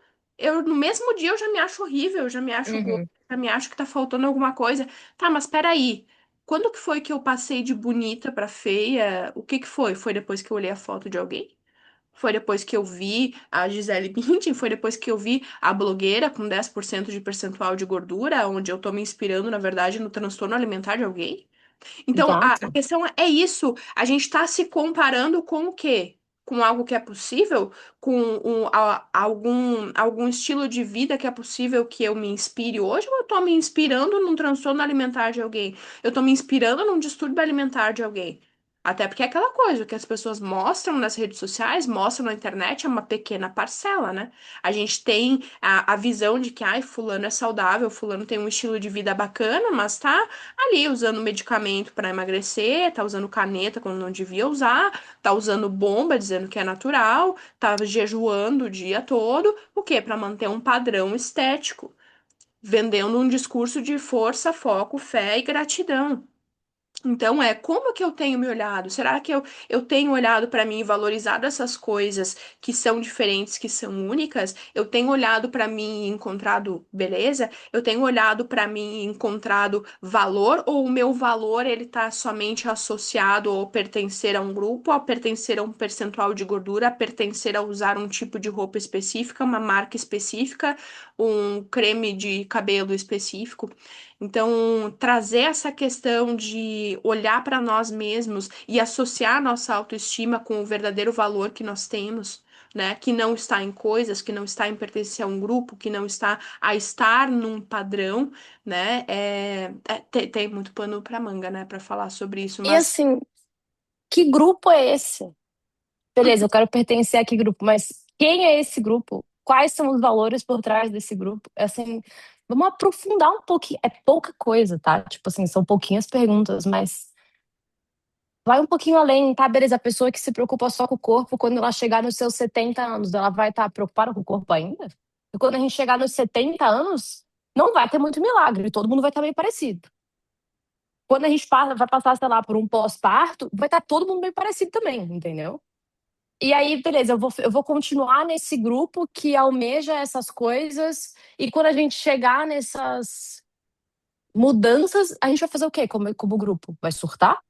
no mesmo dia eu já me acho horrível, eu já me acho gorda, Uhum. já me acho que tá faltando alguma coisa. Tá, mas peraí. Quando que foi que eu passei de bonita pra feia? O que que foi? Foi depois que eu olhei a foto de alguém? Foi depois que eu vi a Gisele Bündchen? Foi depois que eu vi a blogueira com 10% de percentual de gordura, onde eu tô me inspirando, na verdade, no transtorno alimentar de alguém? Então, a Exato. questão é isso. A gente está se comparando com o quê? Com algo que é possível? Com algum estilo de vida que é possível que eu me inspire hoje? Ou eu estou me inspirando num transtorno alimentar de alguém? Eu estou me inspirando num distúrbio alimentar de alguém? Até porque é aquela coisa o que as pessoas mostram nas redes sociais, mostram na internet, é uma pequena parcela, né? A gente tem a visão de que, ai, fulano é saudável, fulano tem um estilo de vida bacana, mas tá ali usando medicamento para emagrecer, tá usando caneta quando não devia usar, tá usando bomba dizendo que é natural, tá jejuando o dia todo, o quê? Para manter um padrão estético. vendendo um discurso de força, foco, fé e gratidão. Então, como que eu tenho me olhado? Será que eu tenho olhado para mim e valorizado essas coisas que são diferentes, que são únicas? Eu tenho olhado para mim e encontrado beleza? Eu tenho olhado para mim e encontrado valor? Ou o meu valor ele está somente associado ao pertencer a um grupo, ao pertencer a um percentual de gordura, a pertencer a usar um tipo de roupa específica, uma marca específica, um creme de cabelo específico? Então, trazer essa questão de olhar para nós mesmos e associar a nossa autoestima com o verdadeiro valor que nós temos, né? Que não está em coisas, que não está em pertencer a um grupo, que não está a estar num padrão, né? Tem muito pano para manga, né, para falar sobre isso, E mas assim, que grupo é esse? Beleza, eu quero pertencer a que grupo, mas quem é esse grupo? Quais são os valores por trás desse grupo? Assim, vamos aprofundar um pouquinho. É pouca coisa, tá? Tipo assim, são pouquinhas perguntas, mas vai um pouquinho além, tá? Beleza, a pessoa que se preocupa só com o corpo, quando ela chegar nos seus 70 anos, ela vai estar preocupada com o corpo ainda? E quando a gente chegar nos 70 anos, não vai ter muito milagre, todo mundo vai estar meio parecido. Quando a gente vai passar, sei lá, por um pós-parto, vai estar todo mundo meio parecido também, entendeu? E aí, beleza, eu vou continuar nesse grupo que almeja essas coisas, e quando a gente chegar nessas mudanças, a gente vai fazer o quê como grupo? Vai surtar?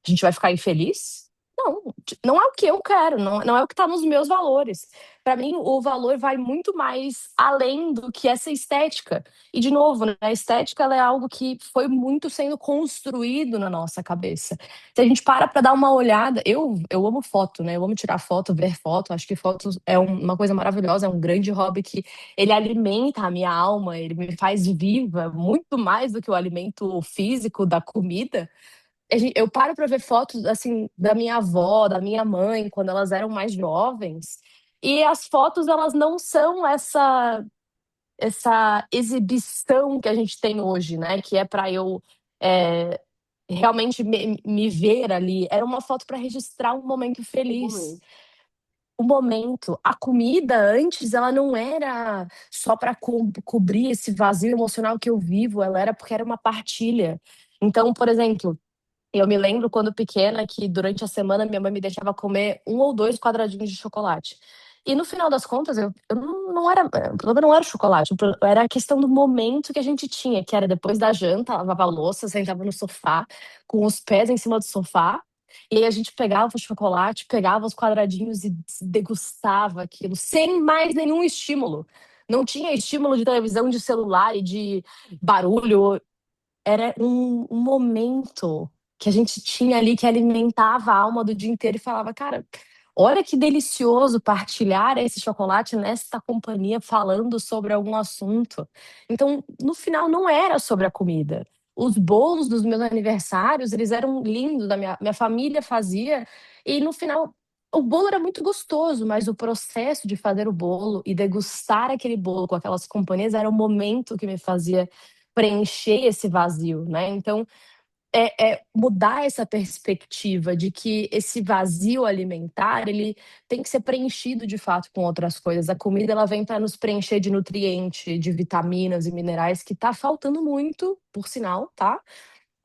A gente vai ficar infeliz? Não, não é o que eu quero, não é o que está nos meus valores. Para mim, o valor vai muito mais além do que essa estética. E, de novo, né, a estética ela é algo que foi muito sendo construído na nossa cabeça. Se a gente para dar uma olhada, eu amo foto, né? Eu amo tirar foto, ver foto. Acho que fotos é uma coisa maravilhosa, é um grande hobby que ele alimenta a minha alma, ele me faz viva, muito mais do que o alimento físico da comida. Eu paro para ver fotos assim da minha avó, da minha mãe, quando elas eram mais jovens, e as fotos elas não são essa exibição que a gente tem hoje, né? Que é para eu é, realmente me ver ali. Era uma foto para registrar um momento feliz. O momento, a comida antes, ela não era só para cobrir esse vazio emocional que eu vivo, ela era porque era uma partilha. Então, por exemplo, eu me lembro quando pequena que durante a semana minha mãe me deixava comer um ou dois quadradinhos de chocolate. E no final das contas, eu não era, o problema não era o chocolate, era a questão do momento que a gente tinha, que era depois da janta, lavava a louça, sentava no sofá, com os pés em cima do sofá, e aí a gente pegava o chocolate, pegava os quadradinhos e degustava aquilo, sem mais nenhum estímulo. Não tinha estímulo de televisão, de celular e de barulho, era um momento que a gente tinha ali que alimentava a alma do dia inteiro e falava, cara, olha que delicioso partilhar esse chocolate nesta companhia falando sobre algum assunto. Então, no final, não era sobre a comida. Os bolos dos meus aniversários, eles eram lindos, minha família fazia, e no final, o bolo era muito gostoso, mas o processo de fazer o bolo e degustar aquele bolo com aquelas companhias era o momento que me fazia preencher esse vazio, né? Então, é mudar essa perspectiva de que esse vazio alimentar, ele tem que ser preenchido de fato com outras coisas. A comida, ela vem para nos preencher de nutriente, de vitaminas e minerais que tá faltando muito, por sinal, tá?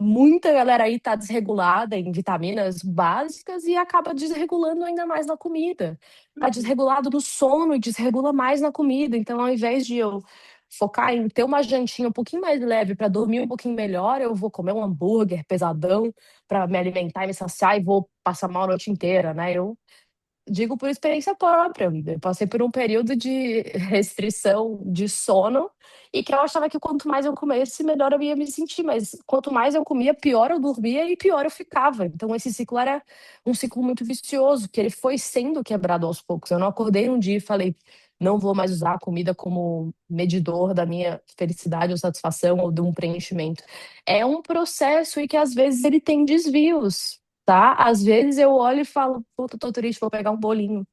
Muita galera aí tá desregulada em vitaminas básicas e acaba desregulando ainda mais na comida. Tá uhum, desregulado no sono e desregula mais na comida. Então, ao invés de eu focar em ter uma jantinha um pouquinho mais leve para dormir um pouquinho melhor, eu vou comer um hambúrguer pesadão para me alimentar e me saciar e vou passar mal a noite inteira, né? Eu digo por experiência própria. Eu passei por um período de restrição de sono e que eu achava que quanto mais eu comesse, melhor eu ia me sentir. Mas quanto mais eu comia, pior eu dormia e pior eu ficava. Então esse ciclo era um ciclo muito vicioso, que ele foi sendo quebrado aos poucos. Eu não acordei um dia e falei, não vou mais usar a comida como medidor da minha felicidade ou satisfação ou de um preenchimento. É um processo e que às vezes ele tem desvios, tá? Às vezes eu olho e falo, puta, tô triste, vou pegar um bolinho.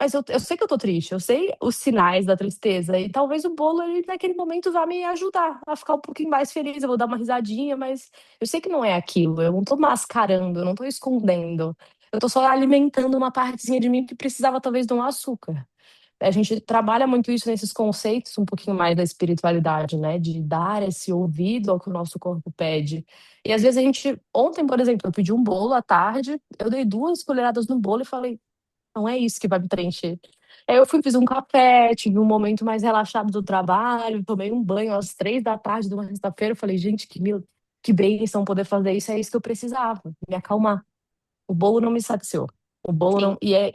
Mas eu sei que eu tô triste, eu sei os sinais da tristeza. E talvez o bolo, ele, naquele momento, vá me ajudar a ficar um pouquinho mais feliz. Eu vou dar uma risadinha, mas eu sei que não é aquilo. Eu não tô mascarando, eu não tô escondendo. Eu tô só alimentando uma partezinha de mim que precisava, talvez, de um açúcar. A gente trabalha muito isso nesses conceitos, um pouquinho mais da espiritualidade, né? De dar esse ouvido ao que o nosso corpo pede. E às vezes a gente, ontem, por exemplo, eu pedi um bolo à tarde, eu dei 2 colheradas no bolo e falei, não é isso que vai me preencher. Aí eu fui, fiz um café, tive um momento mais relaxado do trabalho, tomei um banho às 3 da tarde de uma sexta-feira. Eu falei, gente, que bênção poder fazer isso, é isso que eu precisava, me acalmar. O bolo não me saciou. O bolo Sim. não. E é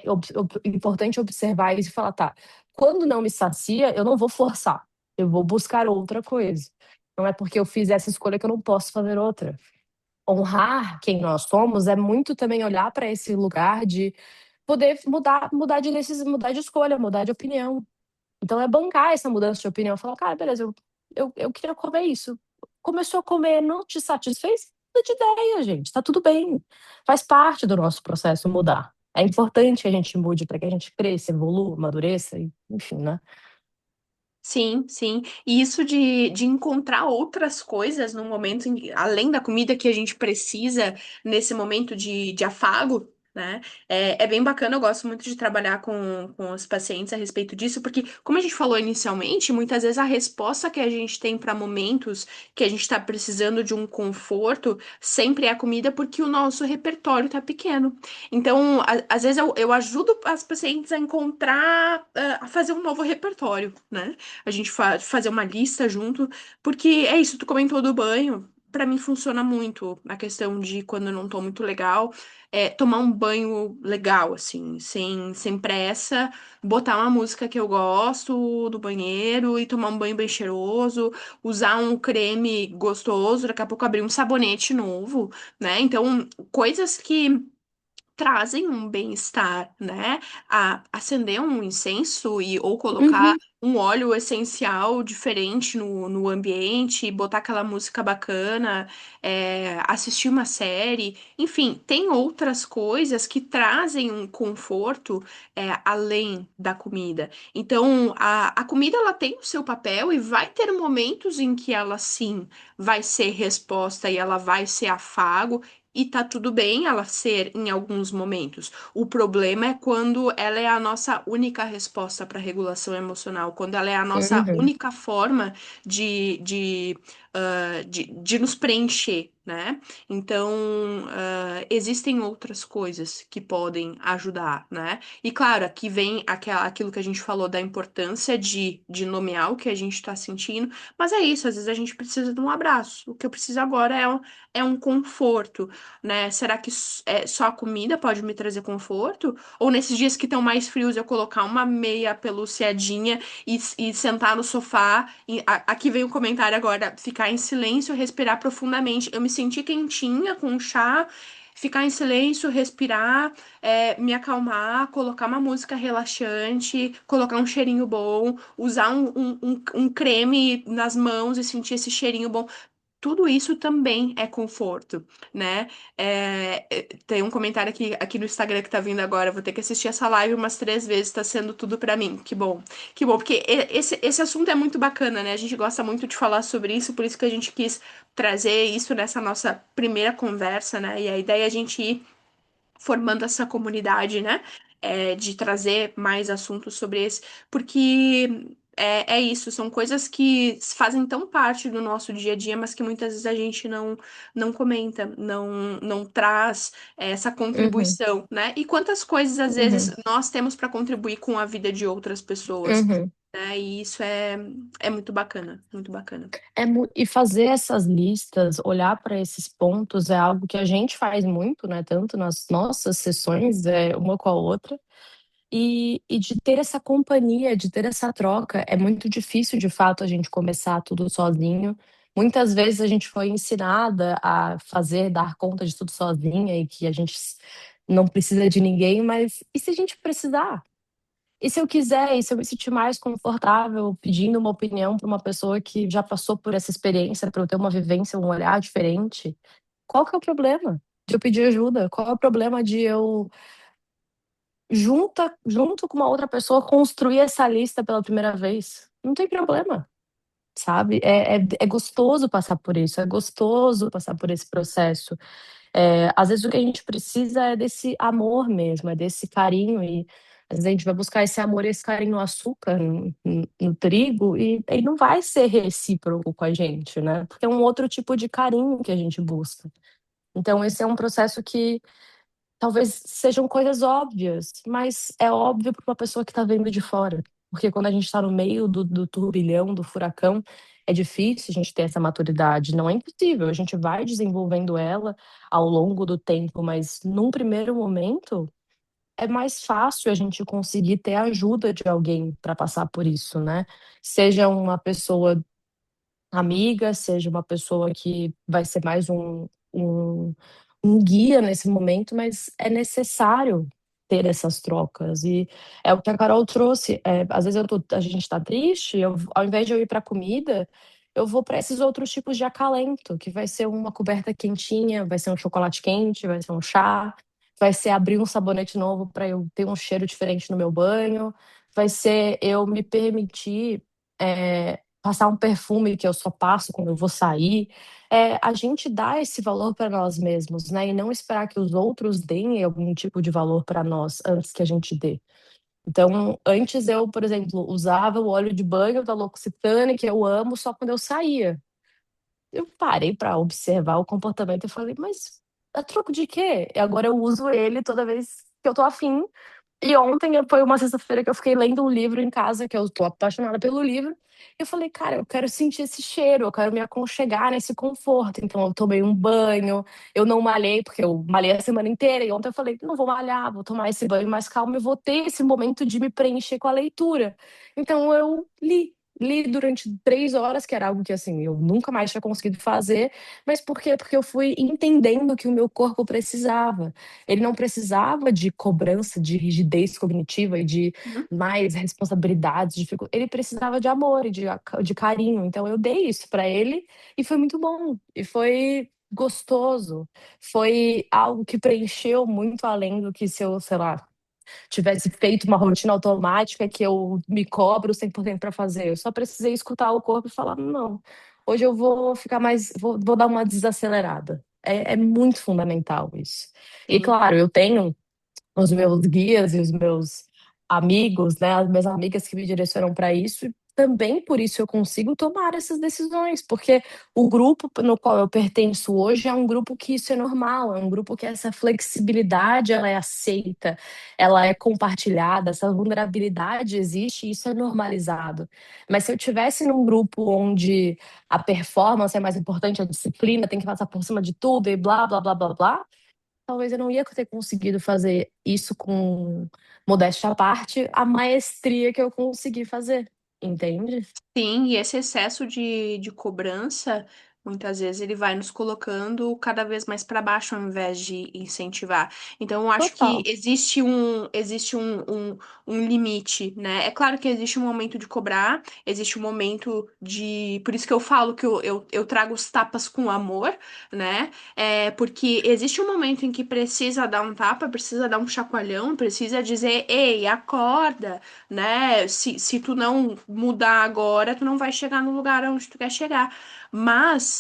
importante observar isso e falar, tá, quando não me sacia, eu não vou forçar. Eu vou buscar outra coisa. Não é porque eu fiz essa escolha que eu não posso fazer outra. Honrar quem nós somos é muito também olhar para esse lugar de poder mudar de decisão, mudar de escolha, mudar de opinião. Então é bancar essa mudança de opinião, falar, cara, beleza, eu queria comer isso. Começou a comer, não te satisfez? Muda de ideia, gente, tá tudo bem. Faz parte do nosso processo mudar. É importante que a gente mude para que a gente cresça, evolua, amadureça, enfim, né? Sim, sim. E isso de encontrar outras coisas no momento, além da comida que a gente precisa nesse momento de afago, né? É bem bacana, eu gosto muito de trabalhar com os pacientes a respeito disso, porque, como a gente falou inicialmente, muitas vezes a resposta que a gente tem para momentos que a gente está precisando de um conforto sempre é a comida, porque o nosso repertório tá pequeno. Então, às vezes eu ajudo as pacientes a encontrar, a fazer um novo repertório, né? A gente fazer uma lista junto, porque é isso, tu comentou do banho. Pra mim funciona muito a questão de quando eu não tô muito legal, tomar um banho legal, assim, sem pressa, botar uma música que eu gosto do banheiro e tomar um banho bem cheiroso, usar um creme gostoso, daqui a pouco abrir um sabonete novo, né? Então, coisas que trazem um bem-estar, né? Acender um incenso e ou colocar Uhum, um óleo essencial diferente no ambiente, botar aquela música bacana, assistir uma série, enfim, tem outras coisas que trazem um conforto, além da comida. Então, a comida ela tem o seu papel e vai ter momentos em que ela sim vai ser resposta e ela vai ser afago. E tá tudo bem ela ser em alguns momentos. O problema é quando ela é a nossa única resposta para regulação emocional, quando ela é a nossa uhum, única forma de nos preencher, né? Então, existem outras coisas que podem ajudar, né? E claro, aqui vem aquilo que a gente falou da importância de nomear o que a gente está sentindo, mas é isso, às vezes a gente precisa de um abraço. O que eu preciso agora é um conforto, né? Será que só a comida pode me trazer conforto? Ou nesses dias que estão mais frios, eu colocar uma meia peluciadinha e sentar no sofá? Aqui vem o comentário agora: ficar em silêncio, respirar profundamente. Eu me senti quentinha com o chá. Ficar em silêncio, respirar, me acalmar, colocar uma música relaxante, colocar um cheirinho bom, usar um creme nas mãos e sentir esse cheirinho bom. Tudo isso também é conforto, né? Tem um comentário aqui no Instagram que tá vindo agora. Vou ter que assistir essa live umas 3 vezes, tá sendo tudo pra mim. Que bom. Que bom, porque esse assunto é muito bacana, né? A gente gosta muito de falar sobre isso, por isso que a gente quis trazer isso nessa nossa primeira conversa, né? E a ideia é a gente ir formando essa comunidade, né? De trazer mais assuntos sobre esse, porque é isso, são coisas que fazem tão parte do nosso dia a dia, mas que muitas vezes a gente não comenta, não traz essa uhum, contribuição, né? E quantas coisas às vezes uhum, nós temos para contribuir com a vida de outras pessoas, uhum. né? E isso é muito bacana, muito bacana. E fazer essas listas, olhar para esses pontos é algo que a gente faz muito, né? Tanto nas nossas sessões, uma com a outra. E de ter essa companhia, de ter essa troca, é muito difícil, de fato, a gente começar tudo sozinho. Muitas vezes a gente foi ensinada a fazer, dar conta de tudo sozinha e que a gente não precisa de ninguém, mas e se a gente precisar? E se eu quiser, e se eu me sentir mais confortável pedindo uma opinião para uma pessoa que já passou por essa experiência, para eu ter uma vivência, um olhar diferente, qual que é o problema de eu pedir ajuda? Qual é o problema de eu junto com uma outra pessoa, construir essa lista pela primeira vez? Não tem problema, sabe? É gostoso passar por isso, é gostoso passar por esse processo. Às vezes o que a gente precisa é desse amor mesmo, é desse carinho. Às vezes a gente vai buscar esse amor e esse carinho no açúcar, no trigo, e ele não vai ser recíproco com a gente, né? Porque é um outro tipo de carinho que a gente busca. Então, esse é um processo que talvez sejam coisas óbvias, mas é óbvio para uma pessoa que está vendo de fora. Porque quando a gente está no meio do turbilhão, do furacão, é difícil a gente ter essa maturidade. Não é impossível, a gente vai desenvolvendo ela ao longo do tempo, mas num primeiro momento é mais fácil a gente conseguir ter a ajuda de alguém para passar por isso, né? Seja uma pessoa amiga, seja uma pessoa que vai ser mais um guia nesse momento, mas é necessário ter essas trocas. E é o que a Carol trouxe. Às vezes a gente está triste, ao invés de eu ir para a comida, eu vou para esses outros tipos de acalento, que vai ser uma coberta quentinha, vai ser um chocolate quente, vai ser um chá, vai ser abrir um sabonete novo para eu ter um cheiro diferente no meu banho, vai ser eu me permitir. Passar um perfume que eu só passo quando eu vou sair, a gente dá esse valor para nós mesmos, né? E não esperar que os outros deem algum tipo de valor para nós antes que a gente dê. Então, antes eu, por exemplo, usava o óleo de banho da L'Occitane, que eu amo, só quando eu saía. Eu parei para observar o comportamento e falei, mas a troco de quê? E agora eu uso ele toda vez que eu tô afim. E ontem foi uma sexta-feira que eu fiquei lendo um livro em casa, que eu tô apaixonada pelo livro. E eu falei, cara, eu quero sentir esse cheiro, eu quero me aconchegar nesse conforto. Então eu tomei um banho, eu não malhei, porque eu malhei a semana inteira. E ontem eu falei, não vou malhar, vou tomar esse banho mais calmo e vou ter esse momento de me preencher com a leitura. Então eu li. Li durante 3 horas, que era algo que assim eu nunca mais tinha conseguido fazer, mas por quê? Porque eu fui entendendo o que o meu corpo precisava. Ele não precisava de cobrança, de rigidez cognitiva e de Uhum. mais responsabilidades. Ele precisava de amor e de carinho. Então eu dei isso para ele e foi muito bom. E foi gostoso. Foi algo que preencheu muito além do que se eu, sei lá, tivesse feito uma rotina automática que eu me cobro 100% para fazer. Eu só precisei escutar o corpo e falar: não, hoje eu vou ficar mais, vou dar uma desacelerada. É muito fundamental isso. E Sim. claro, eu tenho os meus guias e os meus amigos, né, as minhas amigas que me direcionam para isso. E também por isso eu consigo tomar essas decisões, porque o grupo no qual eu pertenço hoje é um grupo que isso é normal, é um grupo que essa flexibilidade ela é aceita, ela é compartilhada, essa vulnerabilidade existe e isso é normalizado. Mas se eu tivesse num grupo onde a performance é mais importante, a disciplina tem que passar por cima de tudo e blá blá blá blá blá, talvez eu não ia ter conseguido fazer isso com modéstia à parte, a maestria que eu consegui fazer, entende? Sim, e esse excesso de cobrança, muitas vezes ele vai nos colocando cada vez mais para baixo ao invés de incentivar. Então, eu acho que Total. existe um limite, né? É claro que existe um momento de cobrar, existe um momento de. Por isso que eu falo que eu trago os tapas com amor, né? Porque existe um momento em que precisa dar um tapa, precisa dar um chacoalhão, precisa dizer, ei, acorda, né? Se tu não mudar agora, tu não vai chegar no lugar onde tu quer chegar. Mas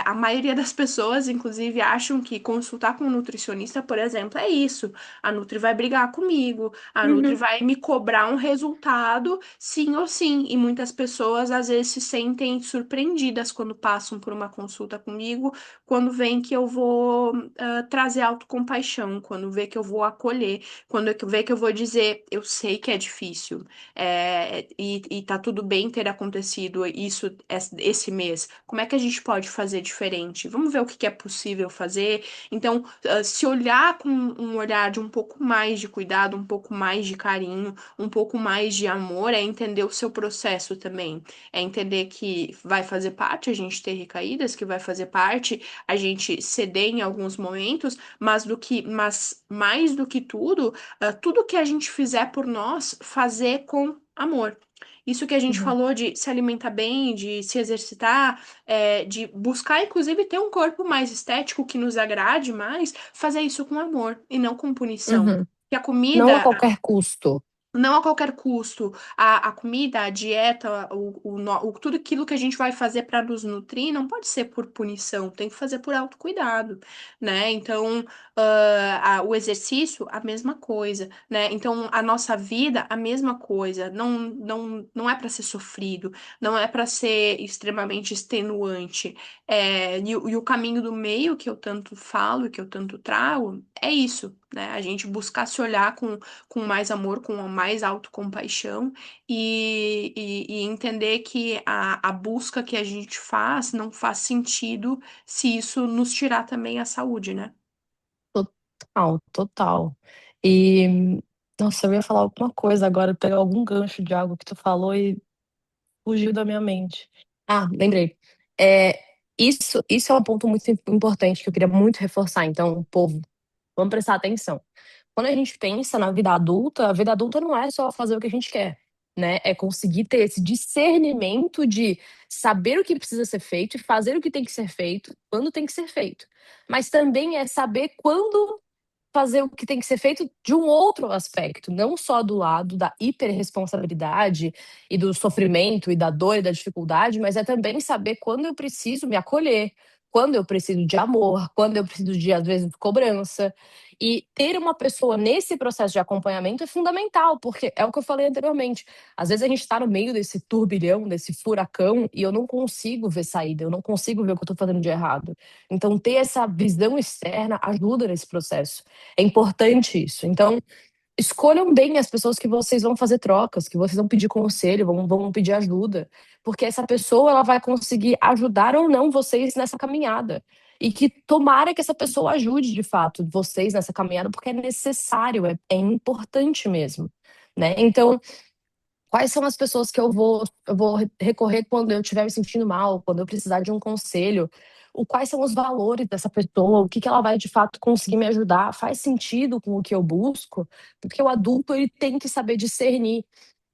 a maioria das pessoas, inclusive, acham que consultar com um nutricionista, por exemplo, é isso. A Nutri vai brigar comigo, a Nutri Uhum, vai me cobrar um resultado, sim ou sim. E muitas pessoas às vezes se sentem surpreendidas quando passam por uma consulta comigo, quando veem que eu vou trazer autocompaixão, quando vê que eu vou acolher. Quando eu ver que eu vou dizer, eu sei que é difícil, e tá tudo bem ter acontecido isso esse mês. Como é que a gente pode fazer diferente? Vamos ver o que que é possível fazer. Então, se olhar com um olhar de um pouco mais de cuidado, um pouco mais de carinho, um pouco mais de amor, é entender o seu processo também. É entender que vai fazer parte a gente ter recaídas, que vai fazer parte a gente ceder em alguns momentos, mas mais do que tudo tudo que a gente fizer por nós, fazer com amor. Isso que a gente uhum, falou de se alimentar bem, de se exercitar, de buscar, inclusive, ter um corpo mais estético que nos agrade mais, fazer isso com amor e não com punição. uhum. Que a Não a comida qualquer custo. Não a qualquer custo. A comida, a dieta, tudo aquilo que a gente vai fazer para nos nutrir não pode ser por punição, tem que fazer por autocuidado, né? Então, o exercício, a mesma coisa, né? Então, a nossa vida, a mesma coisa. Não é para ser sofrido, não é para ser extremamente extenuante. E o caminho do meio que eu tanto falo, que eu tanto trago, é isso, né? A gente buscar se olhar com mais amor, com mais autocompaixão e entender que a busca que a gente faz não faz sentido se isso nos tirar também a saúde, né? Total, total. E, nossa, eu ia falar alguma coisa agora, pegar algum gancho de algo que tu falou e fugiu da minha mente. Ah, lembrei. É, isso é um ponto muito importante que eu queria muito reforçar. Então, povo, vamos prestar atenção. Quando a gente pensa na vida adulta, a vida adulta não é só fazer o que a gente quer, né? É conseguir ter esse discernimento de saber o que precisa ser feito e fazer o que tem que ser feito, quando tem que ser feito. Mas também é saber quando fazer o que tem que ser feito de um outro aspecto, não só do lado da hiperresponsabilidade e do sofrimento e da dor e da dificuldade, mas é também saber quando eu preciso me acolher, quando eu preciso de amor, quando eu preciso de, às vezes, cobrança. E ter uma pessoa nesse processo de acompanhamento é fundamental, porque é o que eu falei anteriormente. Às vezes a gente está no meio desse turbilhão, desse furacão, e eu não consigo ver saída, eu não consigo ver o que eu estou fazendo de errado. Então, ter essa visão externa ajuda nesse processo. É importante isso. Então, escolham bem as pessoas que vocês vão fazer trocas, que vocês vão pedir conselho, vão pedir ajuda, porque essa pessoa ela vai conseguir ajudar ou não vocês nessa caminhada. E que tomara que essa pessoa ajude de fato vocês nessa caminhada, porque é necessário, é importante mesmo, né? Então, quais são as pessoas que eu vou recorrer quando eu estiver me sentindo mal, quando eu precisar de um conselho? Quais são os valores dessa pessoa? O que que ela vai de fato conseguir me ajudar? Faz sentido com o que eu busco? Porque o adulto ele tem que saber discernir.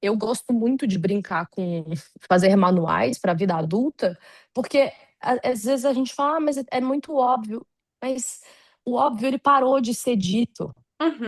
Eu gosto muito de brincar com fazer manuais para a vida adulta, porque às vezes a gente fala, mas é muito óbvio. Mas o óbvio ele parou de ser dito.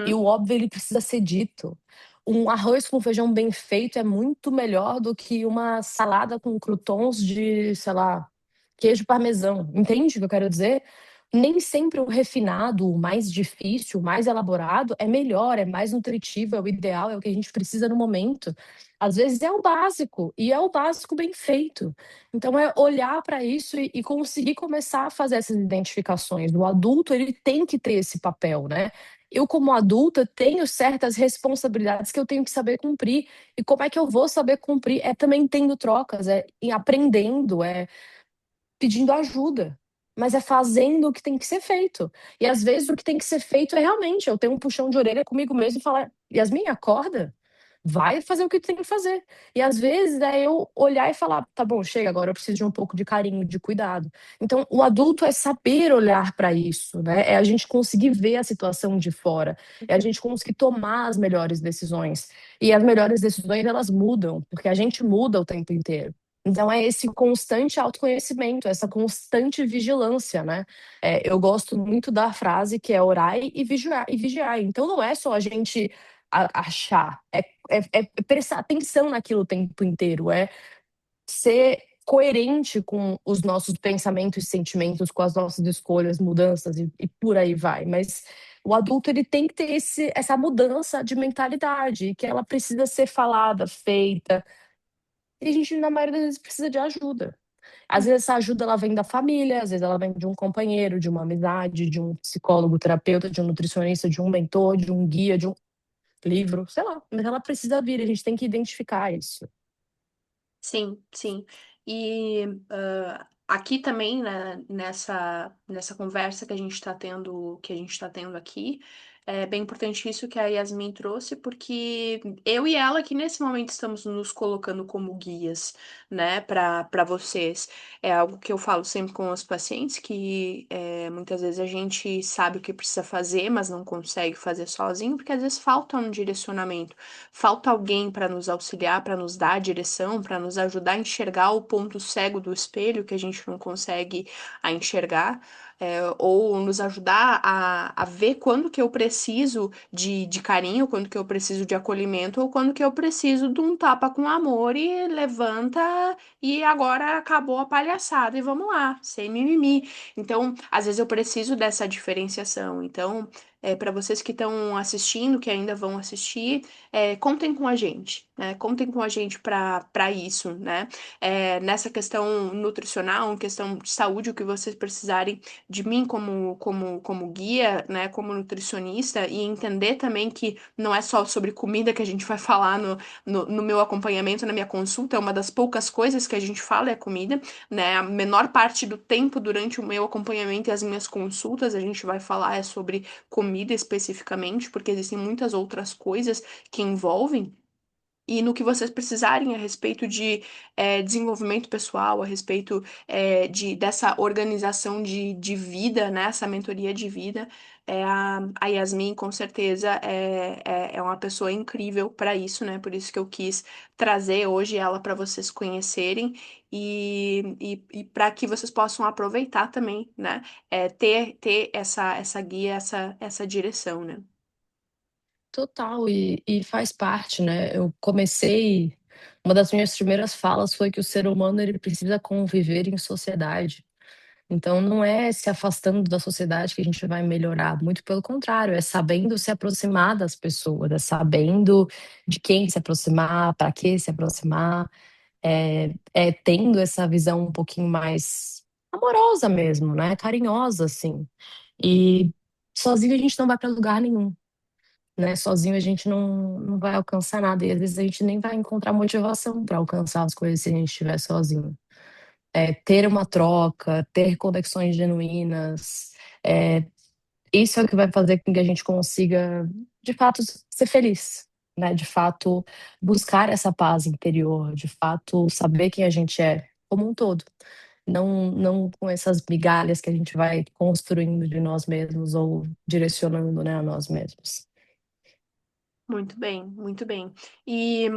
E Uhum, o óbvio ele precisa ser dito. Um arroz com feijão bem feito é muito melhor do que uma salada com croutons de, sei lá, queijo parmesão. Entende o que eu quero dizer? Nem sempre o refinado, o mais difícil, o mais elaborado é melhor, é mais nutritivo, é o ideal, é o que a gente precisa no momento. Às vezes é o básico, e é o básico bem feito. Então é olhar para isso e conseguir começar a fazer essas identificações. O adulto, ele tem que ter esse papel, né? Eu, como adulta, tenho certas responsabilidades que eu tenho que saber cumprir. E como é que eu vou saber cumprir? É também tendo trocas, é em aprendendo, é pedindo ajuda. Mas é fazendo o que tem que ser feito. E às vezes o que tem que ser feito é realmente eu ter um puxão de orelha comigo mesmo e falar: Yasmin, acorda. Vai fazer o que tu tem que fazer. E às vezes é eu olhar e falar: tá bom, chega, agora eu preciso de um pouco de carinho, de cuidado. Então, o adulto é saber olhar para isso, né? É a gente conseguir ver a situação de fora, é a gente conseguir tomar as melhores decisões. E as melhores decisões, elas mudam, porque a gente muda o tempo inteiro. Então, é esse constante autoconhecimento, essa constante vigilância, né? Eu gosto muito da frase que é orai e vigiar, e vigiar. Então, não é só a gente achar, é prestar atenção naquilo o tempo inteiro, é ser coerente com os nossos pensamentos e sentimentos, com as nossas escolhas, mudanças e por aí vai. Mas o adulto ele tem que ter essa mudança de mentalidade, que ela precisa ser falada, feita. E a gente, na maioria das vezes, precisa de ajuda. Às vezes essa ajuda ela vem da família, às vezes ela vem de um companheiro, de uma amizade, de um psicólogo, terapeuta, de um nutricionista, de um mentor, de um guia, de um livro, sei lá. Mas ela precisa vir, a gente tem que identificar isso. sim, sim. E aqui também, né, nessa conversa que a gente está tendo aqui, é bem importante isso que a Yasmin trouxe, porque eu e ela aqui nesse momento estamos nos colocando como guias, né, para vocês. É algo que eu falo sempre com os pacientes, que muitas vezes a gente sabe o que precisa fazer, mas não consegue fazer sozinho, porque às vezes falta um direcionamento. Falta alguém para nos auxiliar, para nos dar a direção, para nos ajudar a enxergar o ponto cego do espelho que a gente não consegue enxergar. ou nos ajudar a ver quando que eu preciso de carinho, quando que eu preciso de acolhimento, ou quando que eu preciso de um tapa com amor e levanta e agora acabou a palhaçada e vamos lá, sem mimimi. Então, às vezes eu preciso dessa diferenciação. Então, para vocês que estão assistindo, que ainda vão assistir, contem com a gente, né? Contem com a gente para isso, né? Nessa questão nutricional, questão de saúde, o que vocês precisarem de mim como guia, né? Como nutricionista, e entender também que não é só sobre comida que a gente vai falar no meu acompanhamento, na minha consulta, é uma das poucas coisas que a gente fala é comida, né? A menor parte do tempo durante o meu acompanhamento e as minhas consultas a gente vai falar é sobre comida especificamente, porque existem muitas outras coisas que envolvem. E no que vocês precisarem a respeito de desenvolvimento pessoal, a respeito dessa organização de vida, né? Essa mentoria de vida, a Yasmin com certeza é uma pessoa incrível para isso, né? Por isso que eu quis trazer hoje ela para vocês conhecerem e para que vocês possam aproveitar também, né? Ter essa guia, essa direção, né? Total, e faz parte, né? Eu comecei. Uma das minhas primeiras falas foi que o ser humano ele precisa conviver em sociedade. Então, não é se afastando da sociedade que a gente vai melhorar, muito pelo contrário, é sabendo se aproximar das pessoas, é sabendo de quem se aproximar, para que se aproximar, é tendo essa visão um pouquinho mais amorosa mesmo, né? Carinhosa, assim. E sozinho a gente não vai para lugar nenhum, né? Sozinho a gente não vai alcançar nada, e às vezes a gente nem vai encontrar motivação para alcançar as coisas se a gente estiver sozinho. Ter uma troca, ter conexões genuínas, é, isso é o que vai fazer com que a gente consiga, de fato, ser feliz, né? De fato, buscar essa paz interior, de fato, saber quem a gente é como um todo. Não com essas migalhas que a gente vai construindo de nós mesmos ou direcionando, né, a nós mesmos. Muito bem, muito bem. E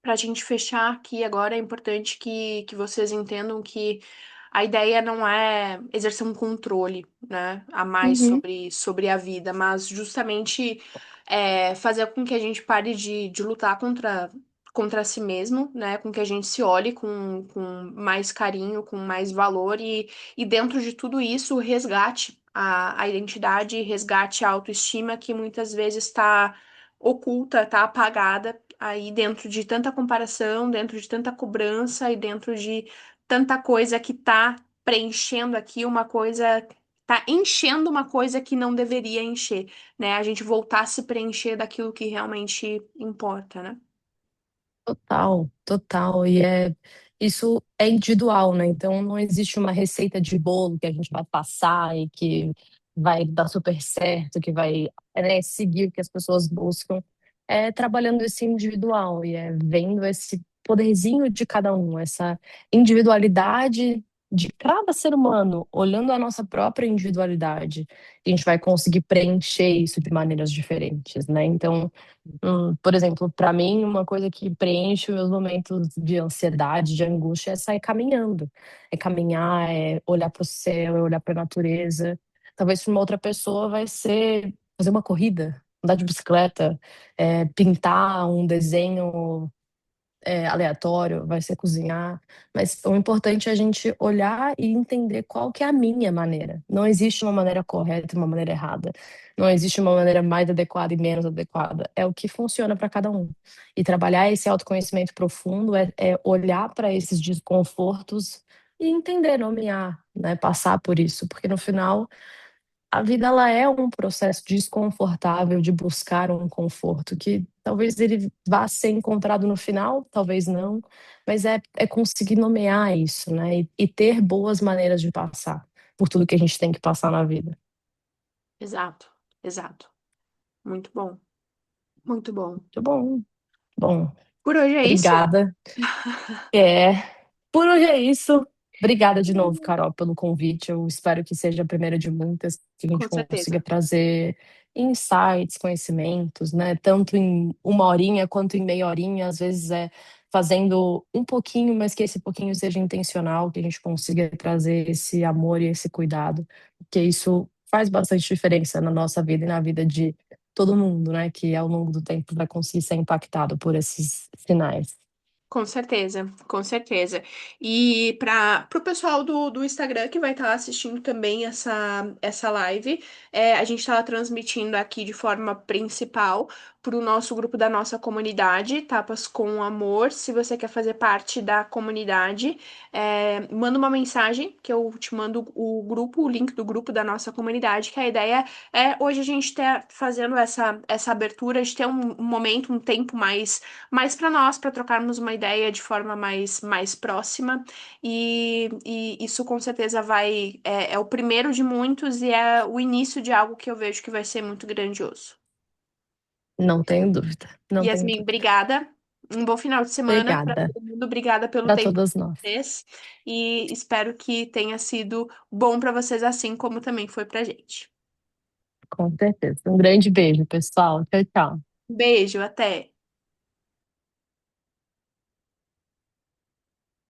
para a gente fechar aqui agora, é importante que vocês entendam que a ideia não é exercer um controle, né, a mais Uhum. sobre a vida, mas justamente fazer com que a gente pare de lutar contra si mesmo, né, com que a gente se olhe com mais carinho, com mais valor e dentro de tudo isso resgate a identidade, resgate a autoestima que muitas vezes está oculta, tá apagada aí dentro de tanta comparação, dentro de tanta cobrança e dentro de tanta coisa que tá preenchendo aqui uma coisa, tá enchendo uma coisa que não deveria encher, né? A gente voltar a se preencher daquilo que realmente importa, né? Total, total. Isso é individual, né? Então não existe uma receita de bolo que a gente vai passar e que vai dar super certo, que vai, né, seguir o que as pessoas buscam. É trabalhando esse individual e é vendo esse poderzinho de cada um, essa individualidade de cada ser humano, olhando a nossa própria individualidade, a gente vai conseguir preencher isso de maneiras diferentes, né? Então por exemplo, para mim, uma coisa que preenche os meus momentos de ansiedade, de angústia, é sair caminhando. É caminhar, é olhar para o céu, é olhar para a natureza. Talvez para uma outra pessoa vai ser fazer uma corrida, andar de bicicleta, pintar um desenho aleatório, vai ser cozinhar, mas o importante é a gente olhar e entender qual que é a minha maneira. Não existe uma maneira correta e uma maneira errada. Não existe uma maneira mais adequada e menos adequada. É o que funciona para cada um. E trabalhar esse autoconhecimento profundo é olhar para esses desconfortos e entender, nomear, né? Passar por isso, porque no final a vida ela é um processo desconfortável de buscar um conforto que talvez ele vá ser encontrado no final, talvez não, mas é conseguir nomear isso, né? E ter boas maneiras de passar por tudo que a gente tem que passar na vida. Exato, exato. Muito bom, muito bom. Muito bom. Bom, Por hoje é isso? obrigada. É, por hoje é isso. Obrigada de novo, Carol, pelo convite. Eu espero que seja a primeira de muitas, que a gente Com consiga certeza. trazer insights, conhecimentos, né? Tanto em uma horinha quanto em meia horinha. Às vezes é fazendo um pouquinho, mas que esse pouquinho seja intencional, que a gente consiga trazer esse amor e esse cuidado, porque isso faz bastante diferença na nossa vida e na vida de todo mundo, né? Que ao longo do tempo vai conseguir ser impactado por esses sinais. Com certeza, com certeza. E para o pessoal do Instagram que vai estar assistindo também essa live, a gente está transmitindo aqui de forma principal para o nosso grupo da nossa comunidade, Tapas com Amor. Se você quer fazer parte da comunidade, manda uma mensagem que eu te mando o link do grupo da nossa comunidade, que a ideia é hoje a gente ter fazendo essa abertura, de ter um momento, um tempo mais para nós, para trocarmos uma ideia de forma mais próxima. E isso com certeza é o primeiro de muitos e é o início de algo que eu vejo que vai ser muito grandioso. Não tenho dúvida, não tenho Yasmin, dúvida. obrigada. Um bom final de semana para Obrigada todo mundo. Obrigada pelo para tempo de todas nós, vocês. E espero que tenha sido bom para vocês, assim como também foi pra gente. com certeza. Um grande beijo, pessoal. Tchau, tchau. Beijo, até!